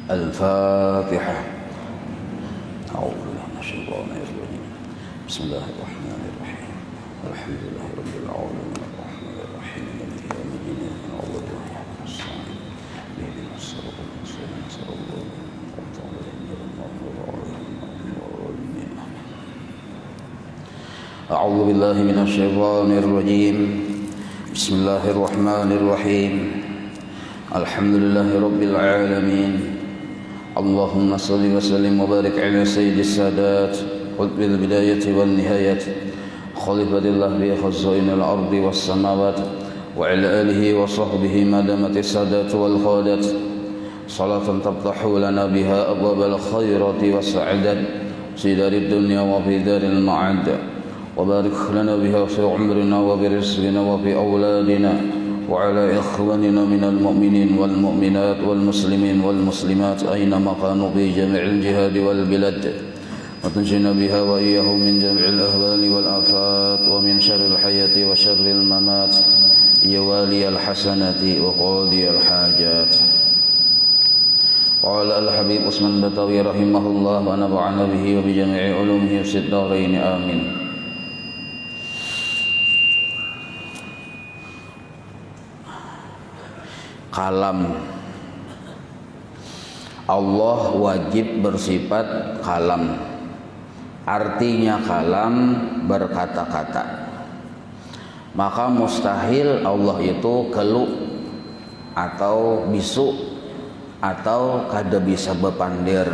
الفاتحة. أعوذ بالله من الشيطان الرجيم. بسم الله الرحمن الرحيم. الحمد لله رب العالمين الرحمن الرحيم مالك يوم الدين إياك نعبد وإياك نستعين اهدنا الصراط المستقيم صراط الذين أنعمت عليهم غير المغضوب عليهم ولا الضالين. أعوذ بالله من الشيطان الرجيم. بسم الله الرحمن الرحيم. الحمد لله رب العالمين. اللهم صل وسلم وبارك على سيد السادات قطب البداية والنهاية خليفة الله بخزائن الأرض والسماوات وعلى آله وصحبه ما دامت السادات والخادات صلاة تفتح لنا بها أبواب الخيرات والسعادة في دار الدنيا وفي دار المعاد، وبارك لنا بها في عمرنا وبرزقنا وفي أولادنا وعلى إخواننا من المؤمنين والمؤمنات والمسلمين والمسلمات أينما كانوا في جميع الجهاد والبلاد، وتنجينا بها وإياهم من جميع الأهوال والآفات ومن شر الحياة وشر الممات يا والي الحسنات وقاضي الحاجات. قال الحبيب عثمان بطوي رحمه الله ونفعنا به وبجميع علومه في الدارين آمين. Kalam, Allah wajib bersifat kalam. Artinya kalam berkata-kata. Maka mustahil Allah itu kelu atau bisu atau kada bisa bepandir.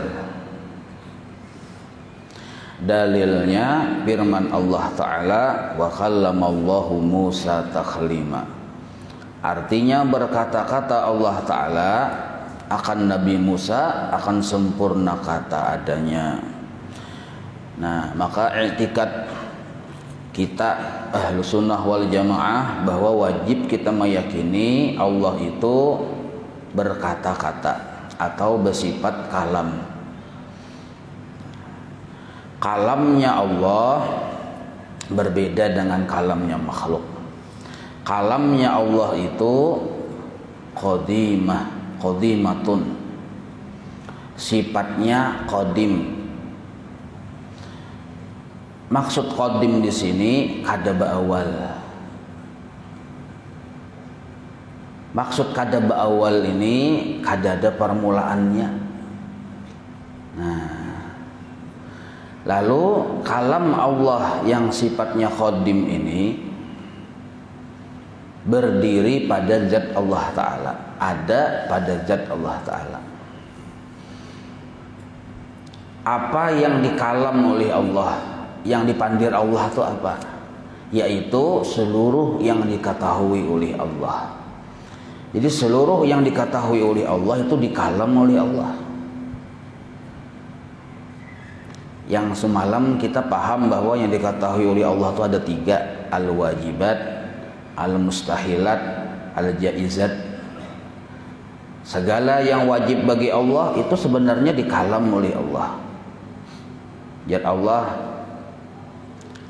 Dalilnya firman Allah Ta'ala wa kallamallahu Musa taklima. Artinya berkata-kata Allah Ta'ala akan Nabi Musa akan sempurna kata adanya. Nah, maka i'tikad kita ahlu sunnah wal jamaah bahwa wajib kita meyakini Allah itu berkata-kata atau bersifat kalam. Kalamnya Allah berbeda dengan kalamnya makhluk. Kalamnya Allah itu qadimatun. Sifatnya qadim. Maksud qadim di sini kada ba'awal. Maksud kada ba'awal ini kada ada permulaannya. Nah, lalu kalam Allah yang sifatnya qadim ini berdiri pada zat Allah Ta'ala, ada pada zat Allah Ta'ala. Apa yang dikalam oleh Allah, yang dipandir Allah itu apa? Yaitu seluruh yang diketahui oleh Allah. Jadi seluruh yang diketahui oleh Allah itu dikalam oleh Allah. Yang semalam kita paham bahwa yang diketahui oleh Allah itu ada tiga: al-wajibat, al-mustahilat, al-jaizat. Segala yang wajib bagi Allah itu sebenarnya dikalam oleh Allah. Jadi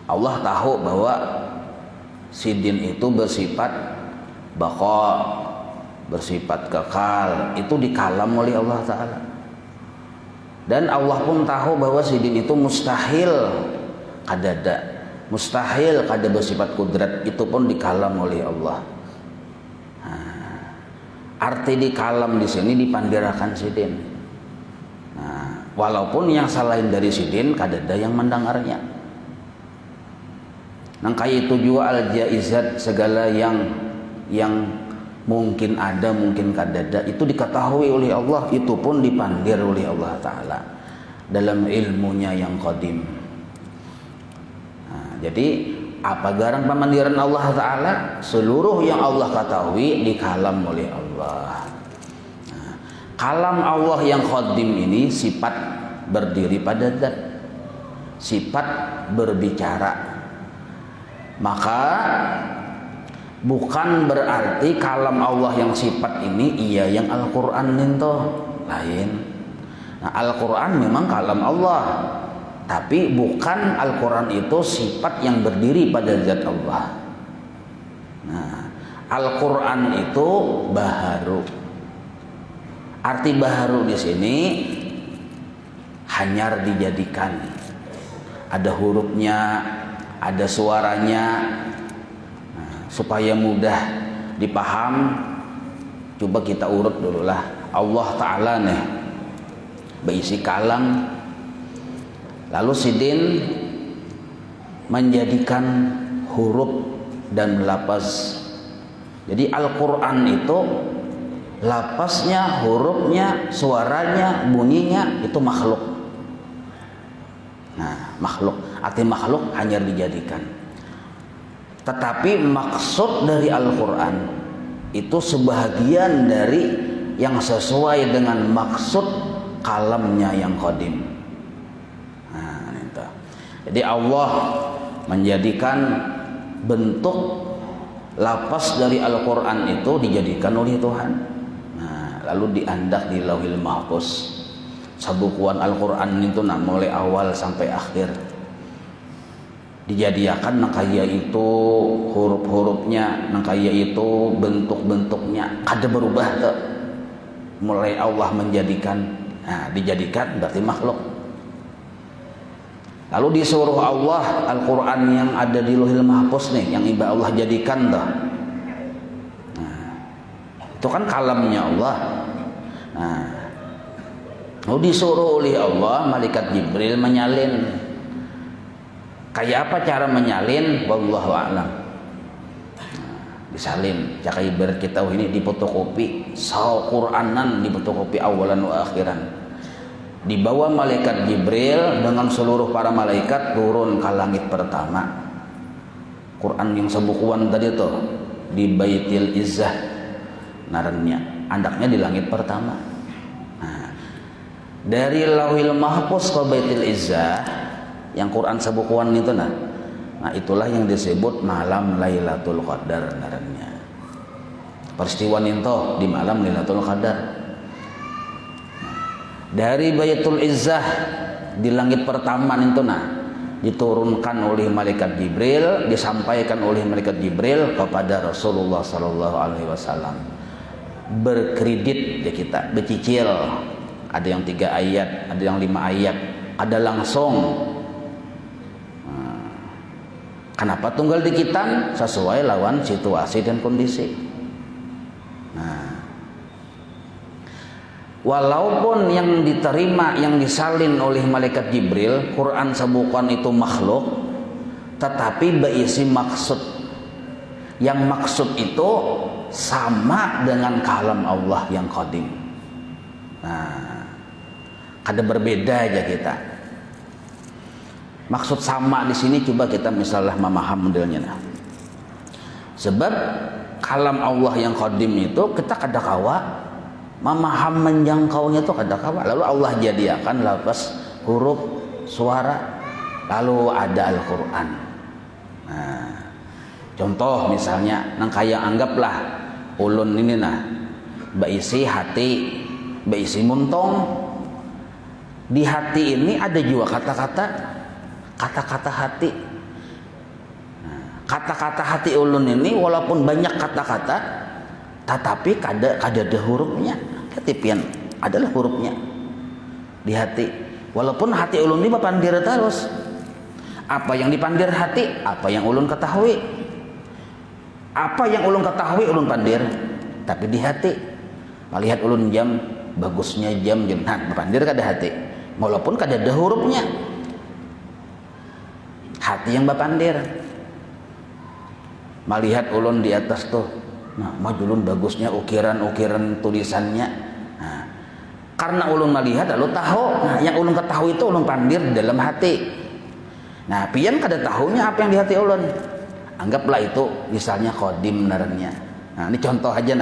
Allah tahu bahwa sidin itu bersifat baqa, bersifat kekal, itu dikalam oleh Allah Ta'ala. Dan Allah pun tahu bahwa sidin itu mustahil kadada, mustahil kada bersifat kudrat, itu pun dikalam oleh Allah. Nah, arti dikalam di sini dipandirakan sidin. Nah, walaupun yang selain dari sidin kada ada yang mendengarnya. Nah, kayak itu juga al-jaizat, segala yang mungkin ada mungkin kada ada itu diketahui oleh Allah, itu pun dipandir oleh Allah Ta'ala dalam ilmunya yang qadim. Jadi apa garang pemandiran Allah Ta'ala? Seluruh yang Allah ketahui dikalam oleh Allah. Nah, kalam Allah yang qadim ini sifat berdiri pada zat, sifat berbicara. Maka bukan berarti kalam Allah yang sifat ini iya yang Al-Quran itu lain. Nah, Al-Quran memang kalam Allah, tapi bukan Al-Quran itu sifat yang berdiri pada zat Allah. Nah, Al-Quran itu baharu. Arti baharu di sini hanyar dijadikan. Ada hurufnya, ada suaranya. Nah, supaya mudah dipaham, coba kita urut dululah. Allah Ta'ala nih berisi kalam, lalu sidin menjadikan huruf dan lafaz. Jadi Al-Quran itu lafaznya, hurufnya, suaranya, bunyinya itu makhluk. Nah, makhluk, arti makhluk hanya dijadikan. Tetapi maksud dari Al-Quran itu sebahagian dari yang sesuai dengan maksud kalamnya yang qadim. Nah, itu. Jadi Allah menjadikan bentuk lafaz dari Al-Quran itu dijadikan oleh Tuhan. Nah, lalu diandak di Lauhil Mahfuz. Sabukuan Al-Quran itu mulai awal sampai akhir dijadikan nakaya itu huruf-hurufnya, nakaya itu bentuk-bentuknya kada berubah tuh. Mulai Allah menjadikan, nah dijadikan berarti makhluk. Lalu disuruh Allah Al-Quran yang ada di Lauhil Mahfuz nih, yang ibadah Allah jadikan tuh. Nah, itu kan kalamnya Allah. Nah, lalu disuruh oleh Allah malaikat Jibril menyalin. Kayak apa cara menyalin? Wallahu a'lam. Disalin, cak ibarat kita ini difotokopi, saw Quranan difotokopi awalan wa akhiran. Dibawa malaikat Jibril dengan seluruh para malaikat turun ke langit pertama. Quran yang sebukuan tadi tuh di Baitil Izzah narannya, andaknya di langit pertama. Nah, dari Lauhil Mahfuz ke Baitil Izzah yang Quran sebukuan itu nah itulah yang disebut malam Lailatul Qadar ngarannya. Peristiwa itu di malam Lailatul Qadar. Dari Baitul Izzah di langit pertama itu diturunkan oleh malaikat Jibril, disampaikan oleh malaikat Jibril kepada Rasulullah sallallahu alaihi wasallam. Berkredit ya kita, bercicil. Ada yang 3 ayat, ada yang 5 ayat, ada langsung. Kenapa tunggal dikitan? Sesuai lawan situasi dan kondisi. Nah, walaupun yang diterima, yang disalin oleh malaikat Jibril, Quran sebukan itu makhluk, tetapi berisi maksud. Yang maksud itu sama dengan kalam Allah yang qadim. Nah, kada berbeda aja kita. Maksud sama di sini coba kita misalnya memaham modelnya. Nah, sebab kalam Allah yang qadim itu kita kada kawa memaham menjangkaunya itu kada kawa. Lalu Allah jadikan lafaz, huruf, suara, lalu ada Al-Quran. Nah, contoh misalnya nang kaya anggaplah ulun ini berisi hati, berisi muntong. Di hati ini ada juga kata-kata hati. Kata-kata hati ulun ini walaupun banyak kata-kata, tetapi kada ada hurufnya. Ketipian adalah hurufnya di hati. Walaupun hati ulun ini bapandir terus. Apa yang dipandir hati, apa yang ulun ketahui. Apa yang ulun ketahui ulun pandir, tapi di hati. Melihat ulun jam, bagusnya jam, nah bapandir kada hati. Walaupun kada ada hurufnya. Hati yang bapandir. Melihat ulun di atas tuh, nah majulun bagusnya ukiran-ukiran tulisannya. Nah, karena ulun melihat lalu tahu. Nah, yang ulun ketahui itu ulun pandir di dalam hati. Nah, pian kada tahunya apa yang di hati ulun. Anggaplah itu misalnya qadim narannya. Nah, ini contoh aja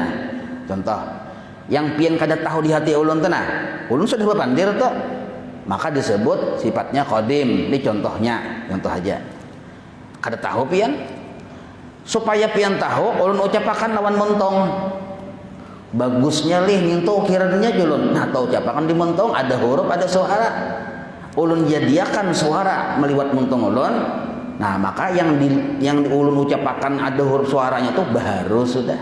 Contoh. Yang pian kada tahu di hati ulun ulun sudah bapandir tuh. Maka disebut sifatnya qadim. Ini contohnya, contoh aja. Kada tahu pian, supaya pian tahu, ulun ucapakan lawan montong. Bagusnya lih ngintu ukirannya julun. Nah, tahu ucapakan di montong ada huruf, ada suara. Ulun jadiakan suara meliwat montong ulun. Nah, maka yang ulun ucapakan ada huruf suaranya tuh baru sudah.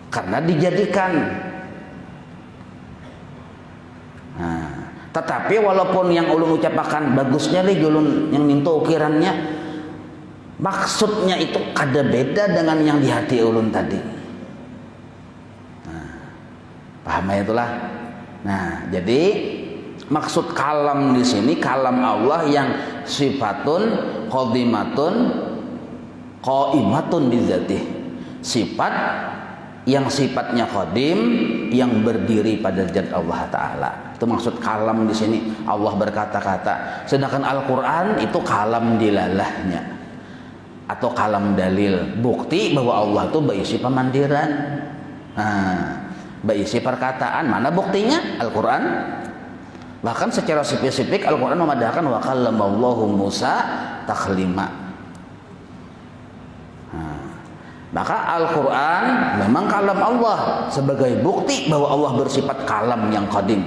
Karena dijadikan. Tetapi walaupun yang ulun ucapakan bagusnya lagi ulun yang minta ukirannya, maksudnya itu kada beda dengan yang di hati ulun tadi. Nah, paham ya itulah. Nah, jadi maksud kalam di sini kalam Allah yang sifatun qadimatun qaimatun bidzatih. Sifat yang sifatnya qadim yang berdiri pada zat Allah Ta'ala. Itu maksud kalam di sini. Allah berkata-kata. Sedangkan Al-Quran itu kalam dilalahnya atau kalam dalil, bukti bahwa Allah itu berisi pemandiran, berisi perkataan. Mana buktinya? Al-Quran. Bahkan secara spesifik Al-Quran memadahkan wa kallamallahu Musa taklima. Maka Al-Quran memang kalam Allah sebagai bukti bahwa Allah bersifat kalam yang qadim.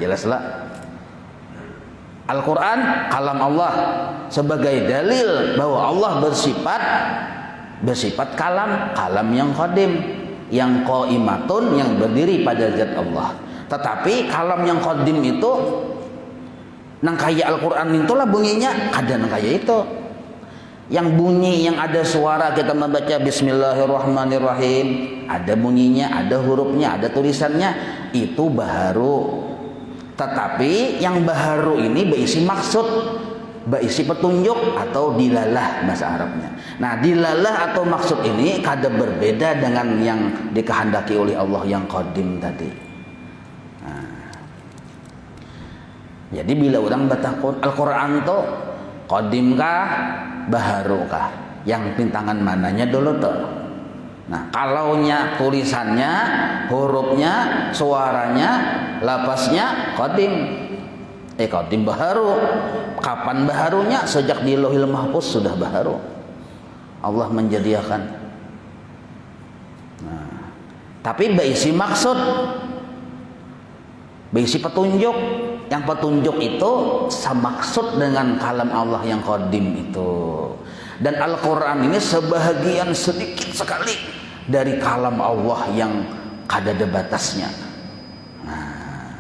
Jelaslah. Al-Quran kalam Allah sebagai dalil bahwa Allah bersifat kalam yang qadim, yang qaimatun, yang berdiri pada zat Allah. Tetapi kalam yang qadim itu nang kaya Al-Quran itulah bunyinya kada nang kaya itu. Yang bunyi, yang ada suara kita membaca Bismillahirrahmanirrahim, ada bunyinya, ada hurufnya, ada tulisannya, itu baharu. Tetapi yang baharu ini berisi maksud, berisi petunjuk atau dilalah bahasa Arabnya. Nah, dilalah atau maksud ini kada berbeda dengan yang dikehendaki oleh Allah yang qadim tadi. Jadi bila orang bertakun Al-Quran itu qadim kah, baharu kah? Yang pintangan mananya dulu tuh. Nah, kalaunya tulisannya, hurufnya, suaranya, lapasnya qadim. Qadim baharu. Kapan baharunya? Sejak di Lauhil Mahfuz sudah baharu. Allah menjadikan. Nah, tapi berisi maksud, berisi petunjuk. Yang petunjuk itu samaksud dengan kalam Allah yang qadim itu. Dan Al-Quran ini sebahagian sedikit sekali dari kalam Allah yang kada ada batasnya. Nah,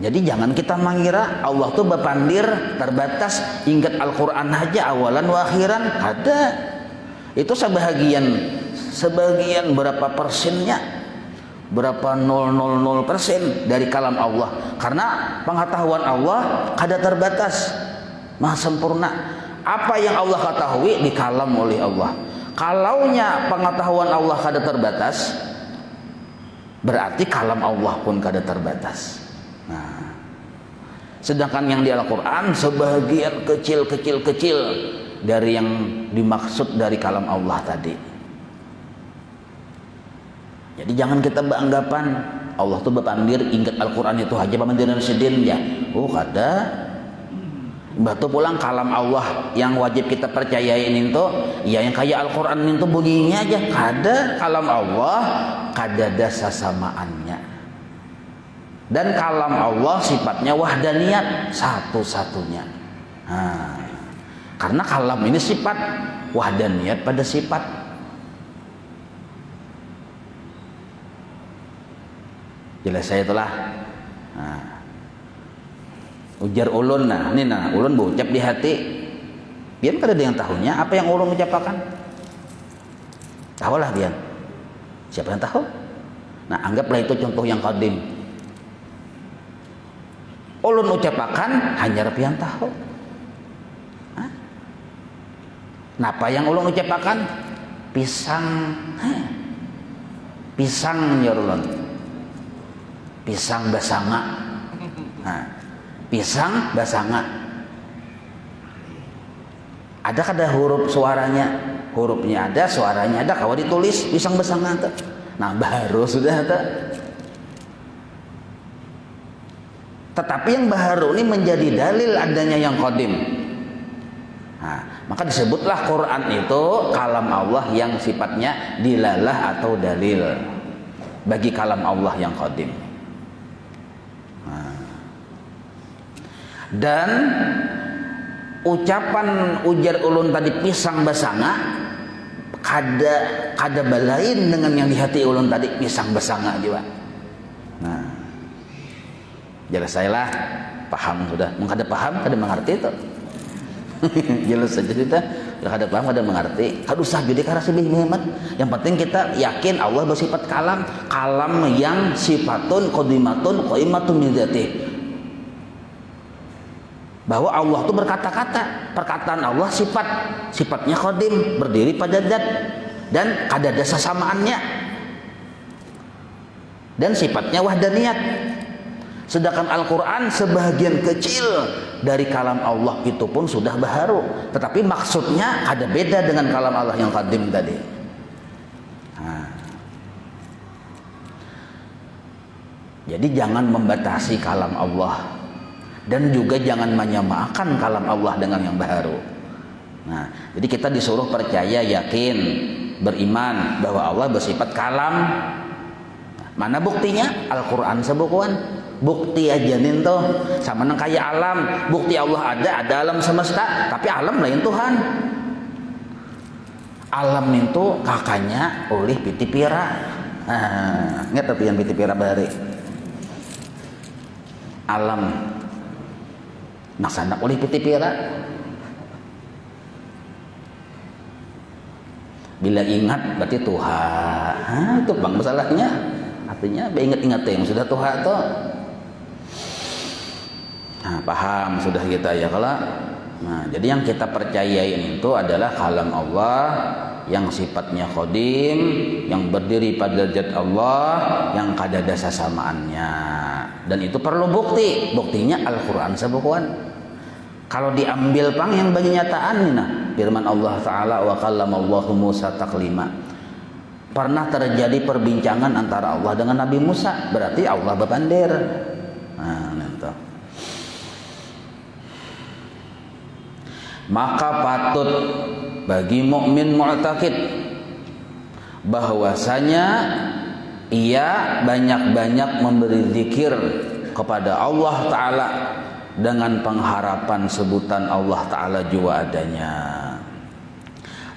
jadi jangan kita mengira Allah tuh berpandir terbatas, ingat Al-Quran aja awalan wa akhiran. Ada. Itu sebagian berapa persennya, berapa 000% dari kalam Allah. Karena pengetahuan Allah kada terbatas, maha sempurna. Apa yang Allah ketahui dikalam oleh Allah. Kalaunya pengetahuan Allah kada terbatas, berarti kalam Allah pun kada terbatas. Nah, sedangkan yang di Al-Quran sebagian kecil dari yang dimaksud dari kalam Allah tadi. Jadi jangan kita beranggapan Allah tuh berpandir, ingat Al-Quran itu aja pemandiran sedin ya. Kada. Batu pulang kalam Allah yang wajib kita percayain itu ya yang kayak Al-Quran itu bunyinya aja. Kada. Kalam Allah kada ada sesamaannya. Dan kalam Allah sifatnya wahdaniyat, satu-satunya. Karena kalam ini sifat wahdaniyat pada sifat. Jelas saya itulah. Ujar ulun, ulun berucap di hati. Biar kada ada yang tahunya apa yang ulun ucapakan. Tahulah biar. Siapa yang tahu? Nah, anggaplah itu contoh yang qadim. Ulun ucapakan hanya pian tahu. Napa yang ulun ucapakan? Pisang. Pisang ya ulun. Pisang basanga. Pisang basanga. Ada kada huruf suaranya? Hurufnya ada, suaranya ada. Kalau ditulis pisang basanga tuh. Nah, baru sudah tuh. Tetapi yang baharu ini menjadi dalil adanya yang qadim. Maka disebutlah Quran itu kalam Allah yang sifatnya dilalah atau dalil bagi kalam Allah yang qadim. Dan ucapan ujar ulun tadi pisang basanga kada balain dengan yang di hati ulun tadi pisang basanga juga. Jelas saya lah, paham sudah. Kada paham, kada mengerti itu. Jelas saja kita, kada paham, kada mengerti. Kada usah jadi karena lebih hemat. Yang penting kita yakin Allah bersifat kalam, kalam yang sifatun qadimatun qaimatun min dzatih. Bahwa Allah itu berkata-kata, perkataan Allah sifatnya qadim, berdiri pada zat dan kada ada sesamaannya. Dan sifatnya wahdaniyat. Sedangkan Al-Quran sebagian kecil dari kalam Allah itu pun sudah baharu, tetapi maksudnya ada beda dengan kalam Allah yang qadim tadi. Jadi jangan membatasi kalam Allah dan juga jangan menyamakan kalam Allah dengan yang baharu. Nah, jadi kita disuruh percaya, yakin, beriman bahwa Allah bersifat kalam. Mana buktinya? Al-Quran sebukuan. Bukti aja nih tuh sama nang kayak alam. Bukti Allah ada alam semesta, tapi alam lain Tuhan. Alam itu kakaknya oleh piti pira. Ingat tapi yang piti pira bari. Alam naksana oleh piti pira. Bila ingat berarti Tuhan. Itu bang masalahnya. Artinya ingat-ingat yang sudah Tuhan tuh. Nah, paham sudah kita ya kalau. Nah, jadi yang kita percayain itu adalah kalam Allah yang sifatnya qadim, yang berdiri pada zat Allah, yang kada ada sesamaannya. Dan itu perlu bukti. Buktinya Al-Qur'an sebukuan. Kalau diambil pang yang bagi nyataan nah, firman Allah Ta'ala wa kallamallahu Musa taklima. Pernah terjadi perbincangan antara Allah dengan Nabi Musa, berarti Allah bepandir. Nah, itu. Maka patut bagi mukmin mu'taqid bahwasanya ia banyak-banyak memberi zikir kepada Allah Ta'ala dengan pengharapan sebutan Allah Ta'ala juga adanya.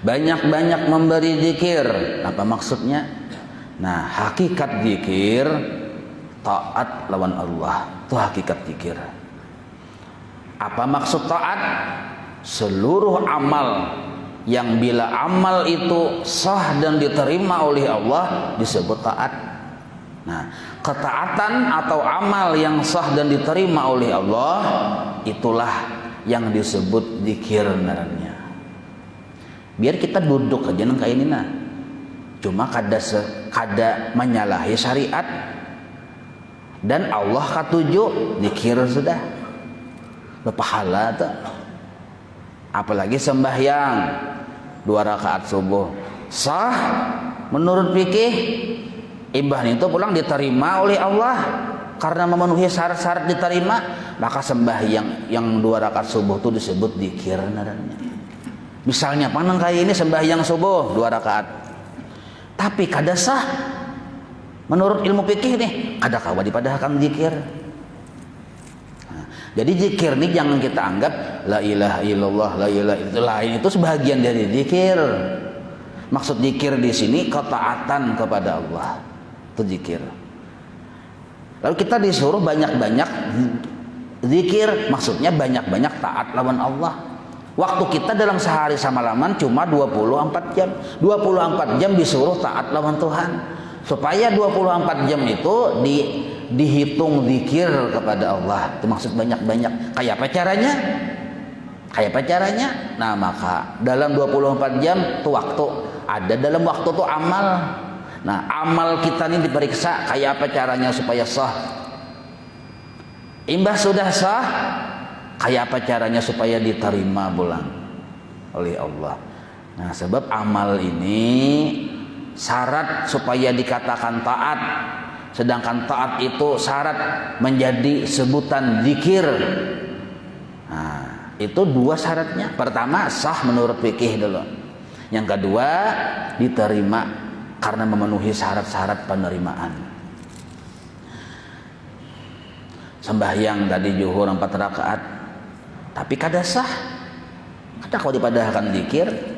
Banyak-banyak memberi zikir. Apa maksudnya? Nah, hakikat zikir taat lawan Allah. Itu hakikat zikir. Apa maksud taat? Seluruh amal yang bila amal itu sah dan diterima oleh Allah disebut taat. Nah, ketaatan atau amal yang sah dan diterima oleh Allah itulah yang disebut zikir namanya. Biar kita duduk aja nang kayak ini nah. Cuma kada menyalahi syariat. Dan Allah katuju zikir sudah. Berpahala tuh. Apalagi sembahyang 2 rakaat subuh sah menurut fikih, ibadah itu pulang diterima oleh Allah karena memenuhi syarat-syarat diterima, maka sembahyang yang 2 rakaat subuh itu disebut zikir namanya. Misalnya panang kayak ini sembahyang subuh 2 rakaat tapi kada sah menurut ilmu fikih nih, kada kawa dipadahkan zikir. Jadi zikir ini jangan kita anggap la ilaha illallah, la ilaha illallah, itu sebahagian dari zikir. Maksud zikir di sini ketaatan kepada Allah. Itu zikir. Lalu kita disuruh banyak-banyak zikir, maksudnya banyak-banyak taat lawan Allah. Waktu kita dalam sehari samalaman cuma 24 jam. 24 jam disuruh taat lawan Tuhan. Supaya 24 jam itu dihitung zikir kepada Allah. Itu maksud banyak-banyak. Kayak apa caranya? Kayak apa caranya? Nah, maka dalam 24 jam itu waktu. Ada dalam waktu itu amal. Nah, amal kita ini diperiksa kayak apa caranya supaya sah. Imbah sudah sah, kayak apa caranya supaya diterima pulang oleh Allah. Nah, sebab amal ini syarat supaya dikatakan taat. Sedangkan taat itu syarat menjadi sebutan zikir. Nah, itu 2 syaratnya. Pertama, sah menurut fikih dulu. Yang kedua, diterima karena memenuhi syarat-syarat penerimaan. Sembahyang tadi zuhur 4 rakaat, tapi kada sah. Kada kau dipadahkan zikir.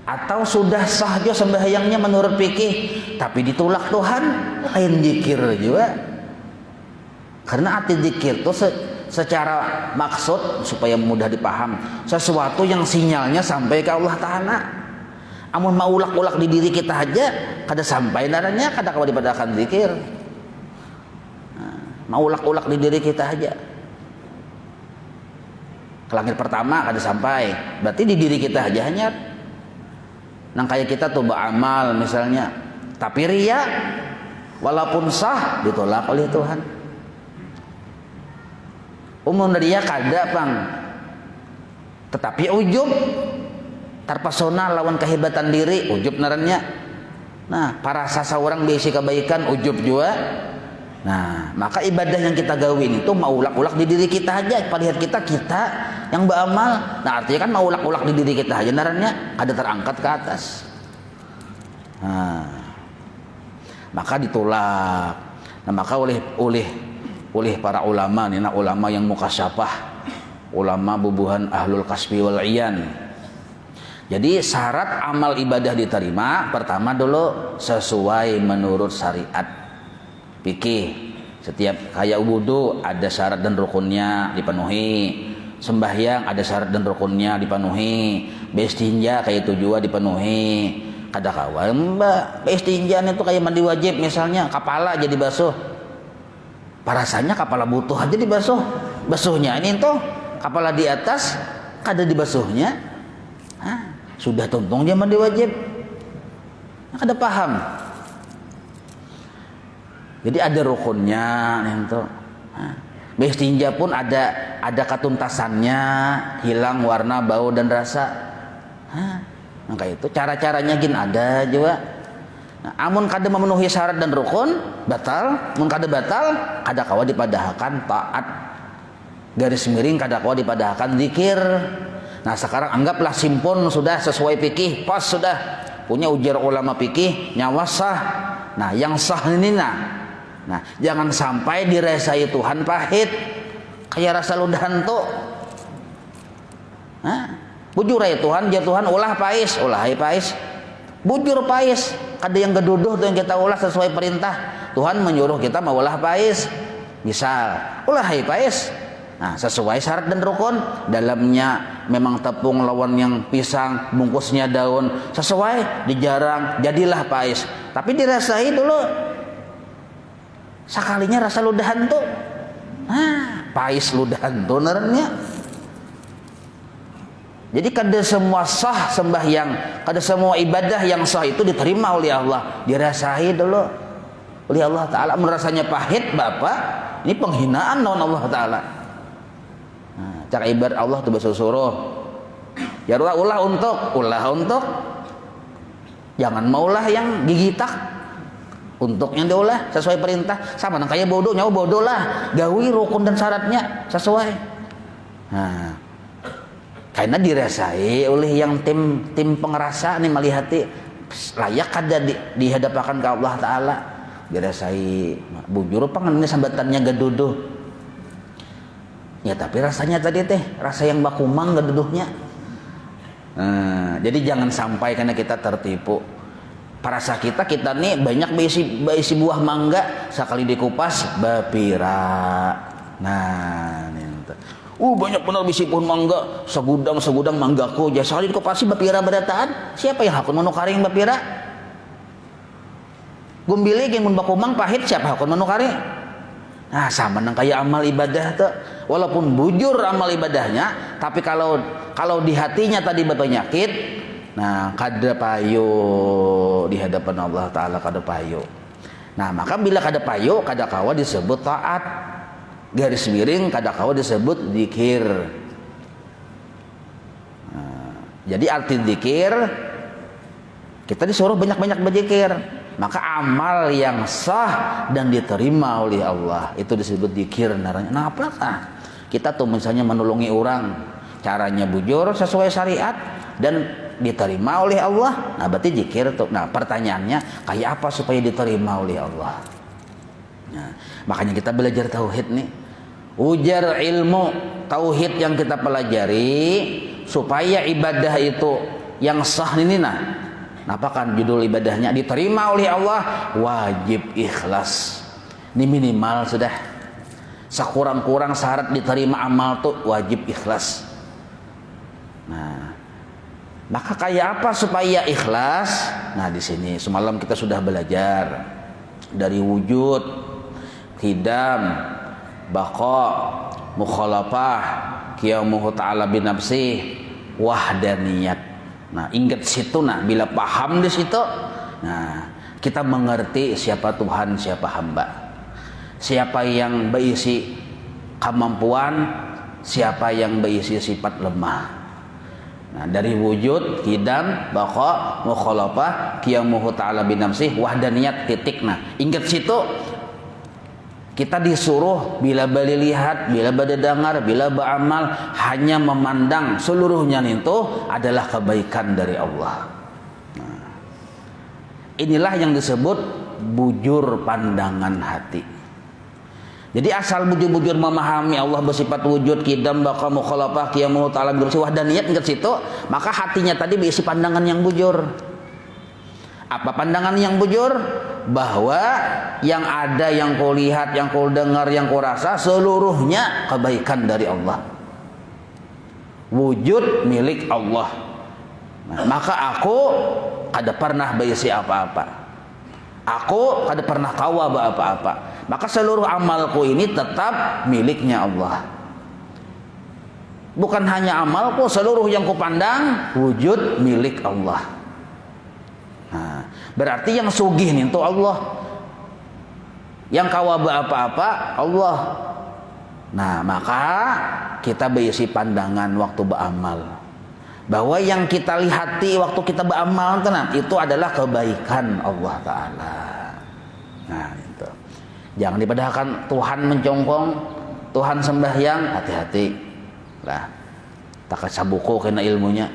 Atau sudah sah juga sembahyangnya menurut fikih, tapi ditolak Tuhan, lain zikir juga. Karena arti zikir itu secara maksud supaya mudah dipaham, sesuatu yang sinyalnya sampai ke Allah Ta'ala. Amun mau ulak-ulak di diri kita aja kada sampai darahnya, kada kawa dipadakan zikir. Mau ulak-ulak di diri kita aja, kelangit pertama kada sampai, berarti di diri kita aja hanya. Nang kayak kita tuh beramal misalnya, tapi ria walaupun sah ditolak oleh Tuhan. Umum ria kada pang, tetapi ujub terpesona lawan kehebatan diri, ujub narannya. Nah, para seseorang bisi kebaikan ujub juga. Nah, maka ibadah yang kita gawin itu mau ulak-ulak di diri kita aja, palihat kita yang beramal. Nah, artinya kan mau ulak-ulak di diri kita aja narannya ada terangkat ke atas. Nah, maka ditolak. Nah, maka oleh para ulama nih, ulama yang mukasyafah, ulama bubuhan ahlul kasbi wal iyan. Jadi syarat amal ibadah diterima pertama dulu sesuai menurut syariat fikih. Setiap kayak wudu ada syarat dan rukunnya dipenuhi, sembahyang ada syarat dan rukunnya dipenuhi, bestinja kayak itu juga dipenuhi. Kada kawan mbak bestinja itu kayak mandi wajib misalnya, kepala jadi basuh. Parasanya kepala butuh aja dibasuh, basuhnya ini tuh kepala di atas kada dibasuhnya. Sudah tuntung dia mandi wajib, kada paham. Jadi ada rukunnya itu. Bestinja pun ada ketuntasannya, hilang warna, bau dan rasa. Maka itu cara-caranya gin ada juga. Nah, amun kada memenuhi syarat dan rukun batal, mun kada batal kada kawa dipadahkan taat. Garis miring kada kawa dipadahkan zikir. Nah, sekarang anggaplah simpon sudah sesuai fikih, pas sudah punya ujar ulama fikih nyawa sah. Nah, yang sah ini nah, jangan sampai diresai Tuhan pahit kayak rasa ludahan tuh. Bujur ya Tuhan, ya Tuhan ulah pais, bujur pais. Ada yang geduduh tuh yang kita ulah sesuai perintah. Tuhan menyuruh kita maulah pais. Misal, ulah pais. Nah, sesuai syarat dan rukun, dalamnya memang tepung lawan yang pisang, bungkusnya daun, sesuai dijarang, jadilah pais. Tapi dirasai dulu. Sekalinya rasa ludahan tuh. Pais ludahan tuh nernya. Jadi kada semua sah sembahyang, kada semua ibadah yang sah itu diterima oleh Allah, dirasai dulu oleh Allah Ta'ala. Merasanya pahit bapak, ini penghinaan lawan Allah Ta'ala. Cara ibadah Allah itu bersuruh ya ulah untuk jangan maulah yang gigitak untuk yang diulah sesuai perintah. Sama nang kayak bodoh nyawa bodoh lah, gawi rukun dan syaratnya sesuai. Karena dirasai oleh yang tim pengerasa nih melihati layak kada dihadapakan ke Allah Ta'ala. Dirasai bujur pangan ini sambatannya gaduduh. Ya tapi rasanya tadi rasa yang bakumang gaduduhnya. Jadi jangan sampai karena kita tertipu. Parasa kita nih banyak beisi buah mangga, sekali dikupas bapira. Nah, banyak benar bisi pohon mangga, segudang manggaku jasa kali dikupasi bapira berataan. Siapa yang hakun menukaring bapira? Gumbili gen mun bakumang pahit, siapa hakun menukari? Nah, sama nang kayak amal ibadah tuh. Walaupun bujur amal ibadahnya, tapi kalau di hatinya tadi berpenyakit, nah kada payo di hadapan Allah Ta'ala, kada payo. Nah, maka bila kada payo, kada kawa disebut taat. Garis miring kada kawa disebut zikir. Jadi arti zikir kita disuruh banyak-banyak berzikir. Maka amal yang sah dan diterima oleh Allah itu disebut zikir naranya. Nah, apakah kita tuh misalnya menolongi orang, caranya bujur sesuai syariat dan diterima oleh Allah. Nah, berarti zikir tuh. Nah, pertanyaannya kayak apa supaya diterima oleh Allah? Nah, makanya kita belajar tauhid nih. Ujar ilmu tauhid yang kita pelajari supaya ibadah itu yang sah ini apa kan judul ibadahnya diterima oleh Allah, wajib ikhlas. Ini minimal sudah. Sekurang-kurang syarat diterima amal tuh wajib ikhlas. Nah, maka kayak apa supaya ikhlas? Nah, di sini semalam kita sudah belajar dari wujud, qidam, baqa, mukhalafah, qiyamuhu ta'ala binafsih, wahdaniyat. Nah, ingat situ, nah bila paham di situ, nah kita mengerti siapa Tuhan, siapa hamba. Siapa yang berisi kemampuan, siapa yang berisi sifat lemah. Nah, dari wujud, qidam, baqa, mukhalafah, qiyamuhu ta'ala binafsih, wahdaniyat, titik. Nah, ingat situ kita disuruh bila bali lihat, bila bade dengar, bila beramal hanya memandang seluruhnya itu adalah kebaikan dari Allah. Nah, inilah yang disebut bujur pandangan hati. Jadi asal bujur-bujur memahami Allah bersifat wujud, qidam, baqa, mukhalafah, qiyamuhu ta'ala binafsih, wahdaniyat ingat situ, maka hatinya tadi berisi pandangan yang bujur. Apa pandangan yang bujur? Bahwa yang ada, yang kau lihat, yang kau dengar, yang kau rasa seluruhnya kebaikan dari Allah. Wujud milik Allah. Nah, maka aku kada pernah berisi apa-apa. Aku kada pernah kawa apa-apa. Maka seluruh amalku ini tetap miliknya Allah. Bukan hanya amalku, seluruh yang kupandang wujud milik Allah. Nah, berarti yang sugih itu Allah. Yang kawa apa-apa Allah. Nah, maka kita berisi pandangan waktu beramal bahwa yang kita lihati waktu kita beramal itu adalah kebaikan Allah Ta'ala. Nah, itu. Jangan dipadahkan Tuhan mencongkong, Tuhan sembahyang, hati-hati lah. Tak sabuko kena ilmunya.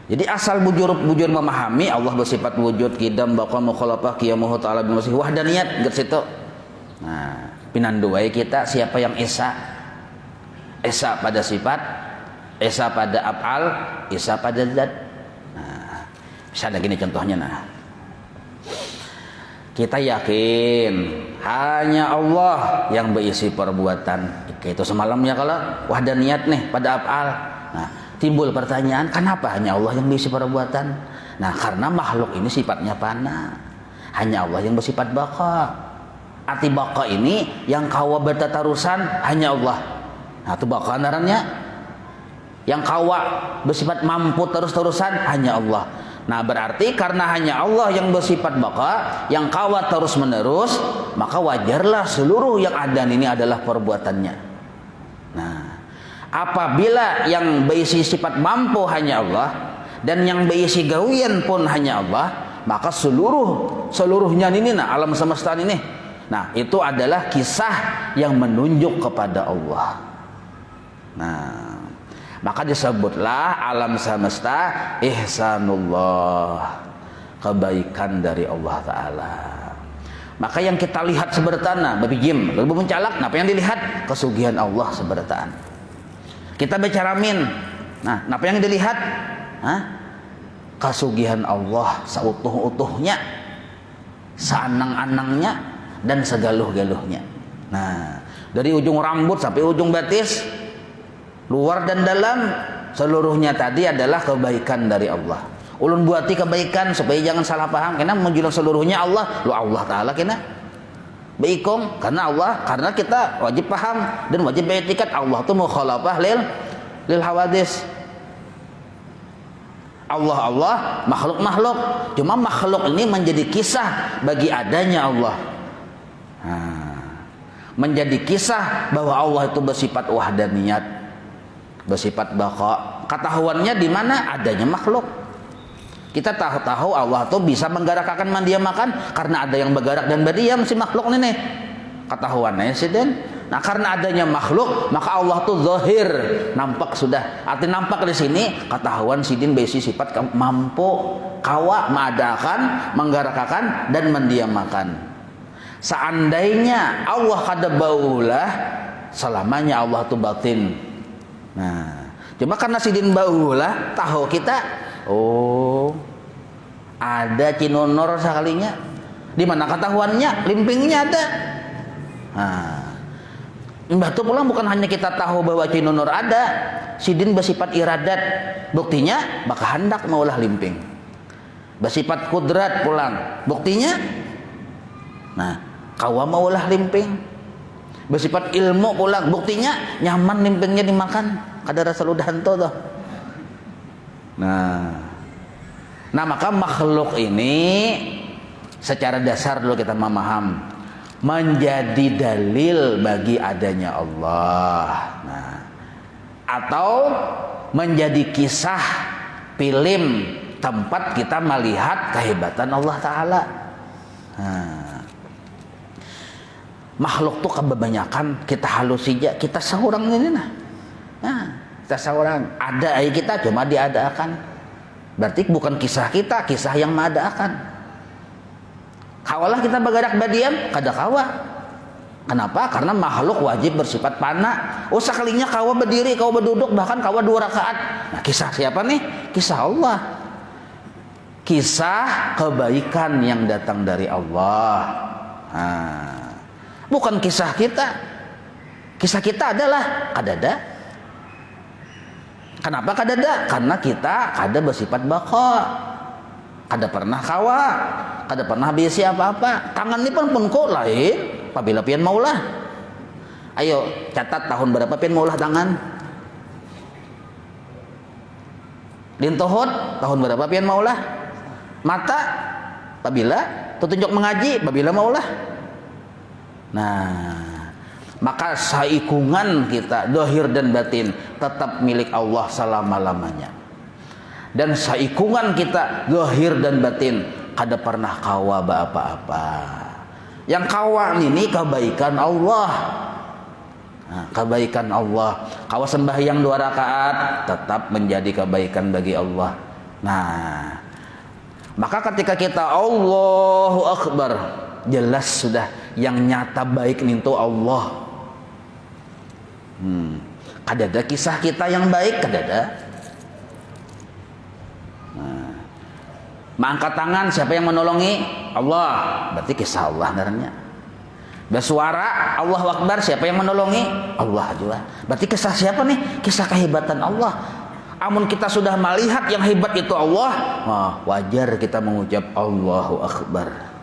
Jadi asal bujur memahami Allah bersifat wujud, qidam, baqa, mukhalafah, qiyamuhu ta'ala binafsih, wahdaniyat ingat situ. Nah, pinanduai kita siapa yang esa pada sifat, esa pada af'al, esa pada zat. Nah, bisa ada gini contohnya. Nah, kita yakin hanya Allah yang berisi perbuatan. Itu semalam ya kalau wahdaniyat nih pada af'al. Nah, timbul pertanyaan, kenapa hanya Allah yang berisi perbuatan? Nah, karena makhluk ini sifatnya fana. Hanya Allah yang bersifat baqa. Arti baqa ini yang kawa bertatarusan hanya Allah. Nah, itu baqa narannya. Yang kawa bersifat mampu terus-terusan hanya Allah. Nah, berarti karena hanya Allah yang bersifat baqa, yang kawa terus-menerus, maka wajarlah seluruh yang ada ini adalah perbuatannya. Nah, apabila yang berisi sifat mampu hanya Allah dan yang berisi gawian pun hanya Allah, maka seluruhnya ini alam semesta ini, nah itu adalah kisah yang menunjuk kepada Allah. Nah, maka disebutlah alam semesta ihsanullah, kebaikan dari Allah Ta'ala. Maka yang kita lihat sebertana babijim lebih mencalak, apa yang dilihat? Kesugihan Allah sebertaan. Kita bicara min, nah apa yang dilihat? Kesugihan Allah seutuh-utuhnya, seanang-anangnya, dan segaluh-galuhnya. Nah, dari ujung rambut sampai ujung batis, luar dan dalam, seluruhnya tadi adalah kebaikan dari Allah. Ulun buati kebaikan supaya jangan salah paham, karena menjual seluruhnya Allah, lu Allah Ta'ala kena baikong, karena Allah, karena kita wajib paham dan wajib beretikat Allah itu mukhalafah lil hawadis. Allah makhluk. Cuma makhluk ini menjadi kisah bagi adanya Allah. Nah, menjadi kisah bahwa Allah itu bersifat wahdaniyat, bersifat baqa. Ketahuannya di mana adanya makhluk. Kita tahu Allah tuh bisa menggerakkan mendiamkan karena ada yang bergerak dan berdiam si makhluk ini nih. Ketahuannya sih den. Nah, karena adanya makhluk, maka Allah tuh zahir, nampak sudah. Arti nampak di sini ketahuan sidin besi sifat mampu kawa mengadakan, menggerakkan dan mendiamkan. Seandainya Allah kada baulah, selamanya Allah tuh batin. Nah, cuma karena sidin baulah tahu kita, oh ada cinonor sekalinya. Di mana ketahuannya? Limpingnya ada. Mbah tu pulang bukan hanya kita tahu bahwa cinunur ada, sidin bersifat iradat, buktinya baka hendak maulah limping. Bersifat kudrat pulang, buktinya kawa maulah limping. Bersifat ilmu pulang, buktinya nyaman limpingnya dimakan. Kada rasa ludahan tuh. Nah maka makhluk ini secara dasar dulu kita memaham menjadi dalil bagi adanya Allah. Atau menjadi kisah film tempat kita melihat kehebatan Allah Ta'ala. Makhluk tuh kebanyakan kita halusija, kita seorang ini kita seorang ada kita cuma diadakan. Berarti bukan kisah kita, kisah yang mengadakan. Kawalah kita bagadak badiam, kada kawa. Kenapa? Karena makhluk wajib bersifat fana. Sekalinya kawa berdiri, kawa berduduk, bahkan kawa 2 rakaat. Kisah siapa nih? Kisah Allah. Kisah kebaikan yang datang dari Allah. Bukan kisah kita. Kisah kita adalah kadada. Kenapa kadada? Karena kita kada bersifat baqa. Kada pernah kawa, kada pernah bisi apa-apa. Tangan ini pun kok lain. Apabila pian maulah. Ayo catat tahun berapa pian maulah tangan. Lintohot tahun berapa pian maulah. Mata apabila tunjuk mengaji apabila maulah. Maka saikungan kita dohir dan batin tetap milik Allah selama-lamanya. Dan saikungan kita dohir dan batin kada pernah kawa apa-apa. Yang kawa ini kebaikan Allah. Kebaikan Allah. Kawa sembahyang 2 rakaat tetap menjadi kebaikan bagi Allah. Maka ketika kita Allahu Akbar, jelas sudah yang nyata baik itu Allah. Kadada kisah kita yang baik, kadada. Mengangkat tangan siapa yang menolongi? Allah. Berarti kisah Allah ngarannya. Bersuara Allahu Akbar siapa yang menolongi? Allah juga. Berarti kisah siapa nih? Kisah kehebatan Allah. Amun kita sudah melihat yang hebat itu Allah, wajar kita mengucap Allahu Akbar.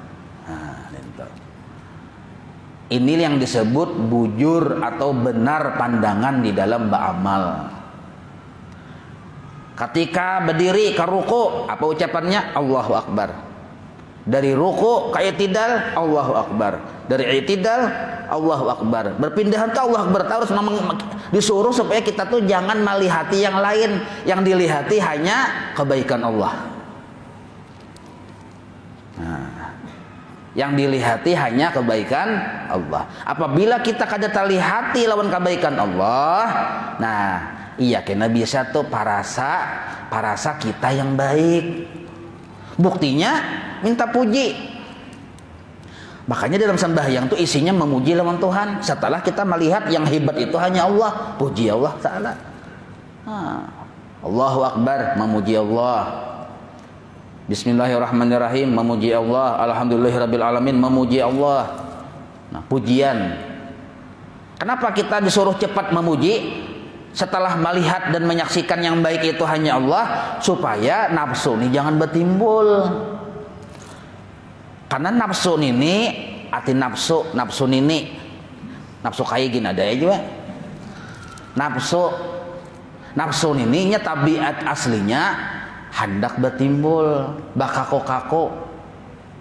Ini yang disebut bujur atau benar pandangan di dalam beramal. Ketika berdiri ke ruku, apa ucapannya? Allahu Akbar. Dari ruku ke i'tidal, Allahu Akbar. Dari i'tidal, Allahu Akbar. Berpindahan tuh Allahu Akbar. Harus disuruh supaya kita tuh jangan melihati yang lain. Yang dilihati hanya kebaikan Allah. Yang dilihati hanya kebaikan Allah. Apabila kita kada terlihati lawan kebaikan Allah, iya kena bisa tuh parasa kita yang baik. Buktinya minta puji. Makanya dalam sembahyang tuh isinya memuji lawan Tuhan. Setelah kita melihat yang hebat itu hanya Allah, puji Allah Ta'ala. Allahu Akbar, memuji Allah. Bismillahirrahmanirrahim, memuji Allah. Alhamdulillahirrabbilalamin, memuji Allah. Pujian. Kenapa kita disuruh cepat memuji? Setelah melihat dan menyaksikan yang baik itu hanya Allah, supaya nafsu ini jangan bertimbul. Karena nafsu ini, arti nafsu ini, nafsu kayak gini ada ya juga. Nafsu ini tabiat aslinya hendak bertimbul, bakako-kako.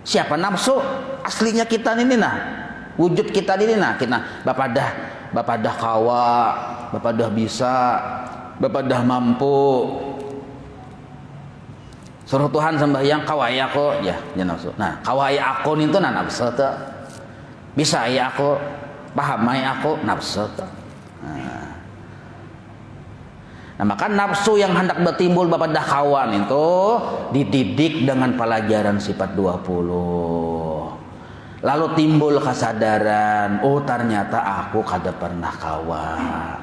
Siapa nafsu? Aslinya kita ini wujud kita ini kita bapak dah kawa, bapak dah bisa, bapak dah mampu. Suruh Tuhan sembahyang kawai aku, ya nafsu. Kawai aku itu nafsu tuh. Bisa ya aku, pahamai aku nafsu tuh. Maka nafsu yang hendak bertimbul bapak dah kawan itu dididik dengan pelajaran sifat 20. Lalu timbul kesadaran, ternyata aku kada pernah kawan.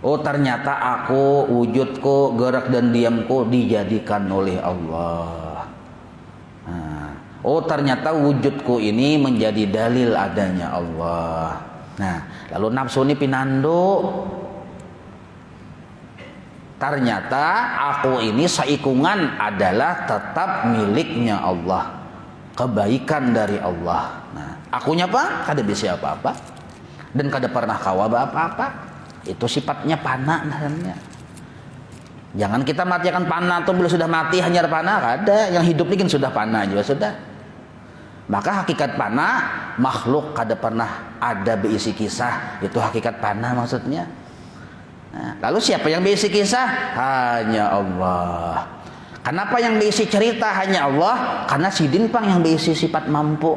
Ternyata aku, wujudku, gerak dan diamku dijadikan oleh Allah. Oh ternyata wujudku ini menjadi dalil adanya Allah. Nah lalu nafsu ini pinando. Ternyata aku ini saikungan adalah tetap miliknya Allah. Kebaikan dari Allah. Nah akunya apa? Kada bisa apa-apa. Dan kada pernah kawa apa-apa. Itu sifatnya pana namanya. Jangan kita mati akan pana atau bila sudah mati hanya pana. Kada. Yang hidup ini kan sudah pana juga sudah. Maka hakikat pana makhluk kada pernah ada berisi kisah, itu hakikat pana maksudnya. Nah, lalu siapa yang berisi kisah? Hanya Allah. Kenapa yang berisi cerita hanya Allah? Karena sidin pang yang berisi sifat mampu.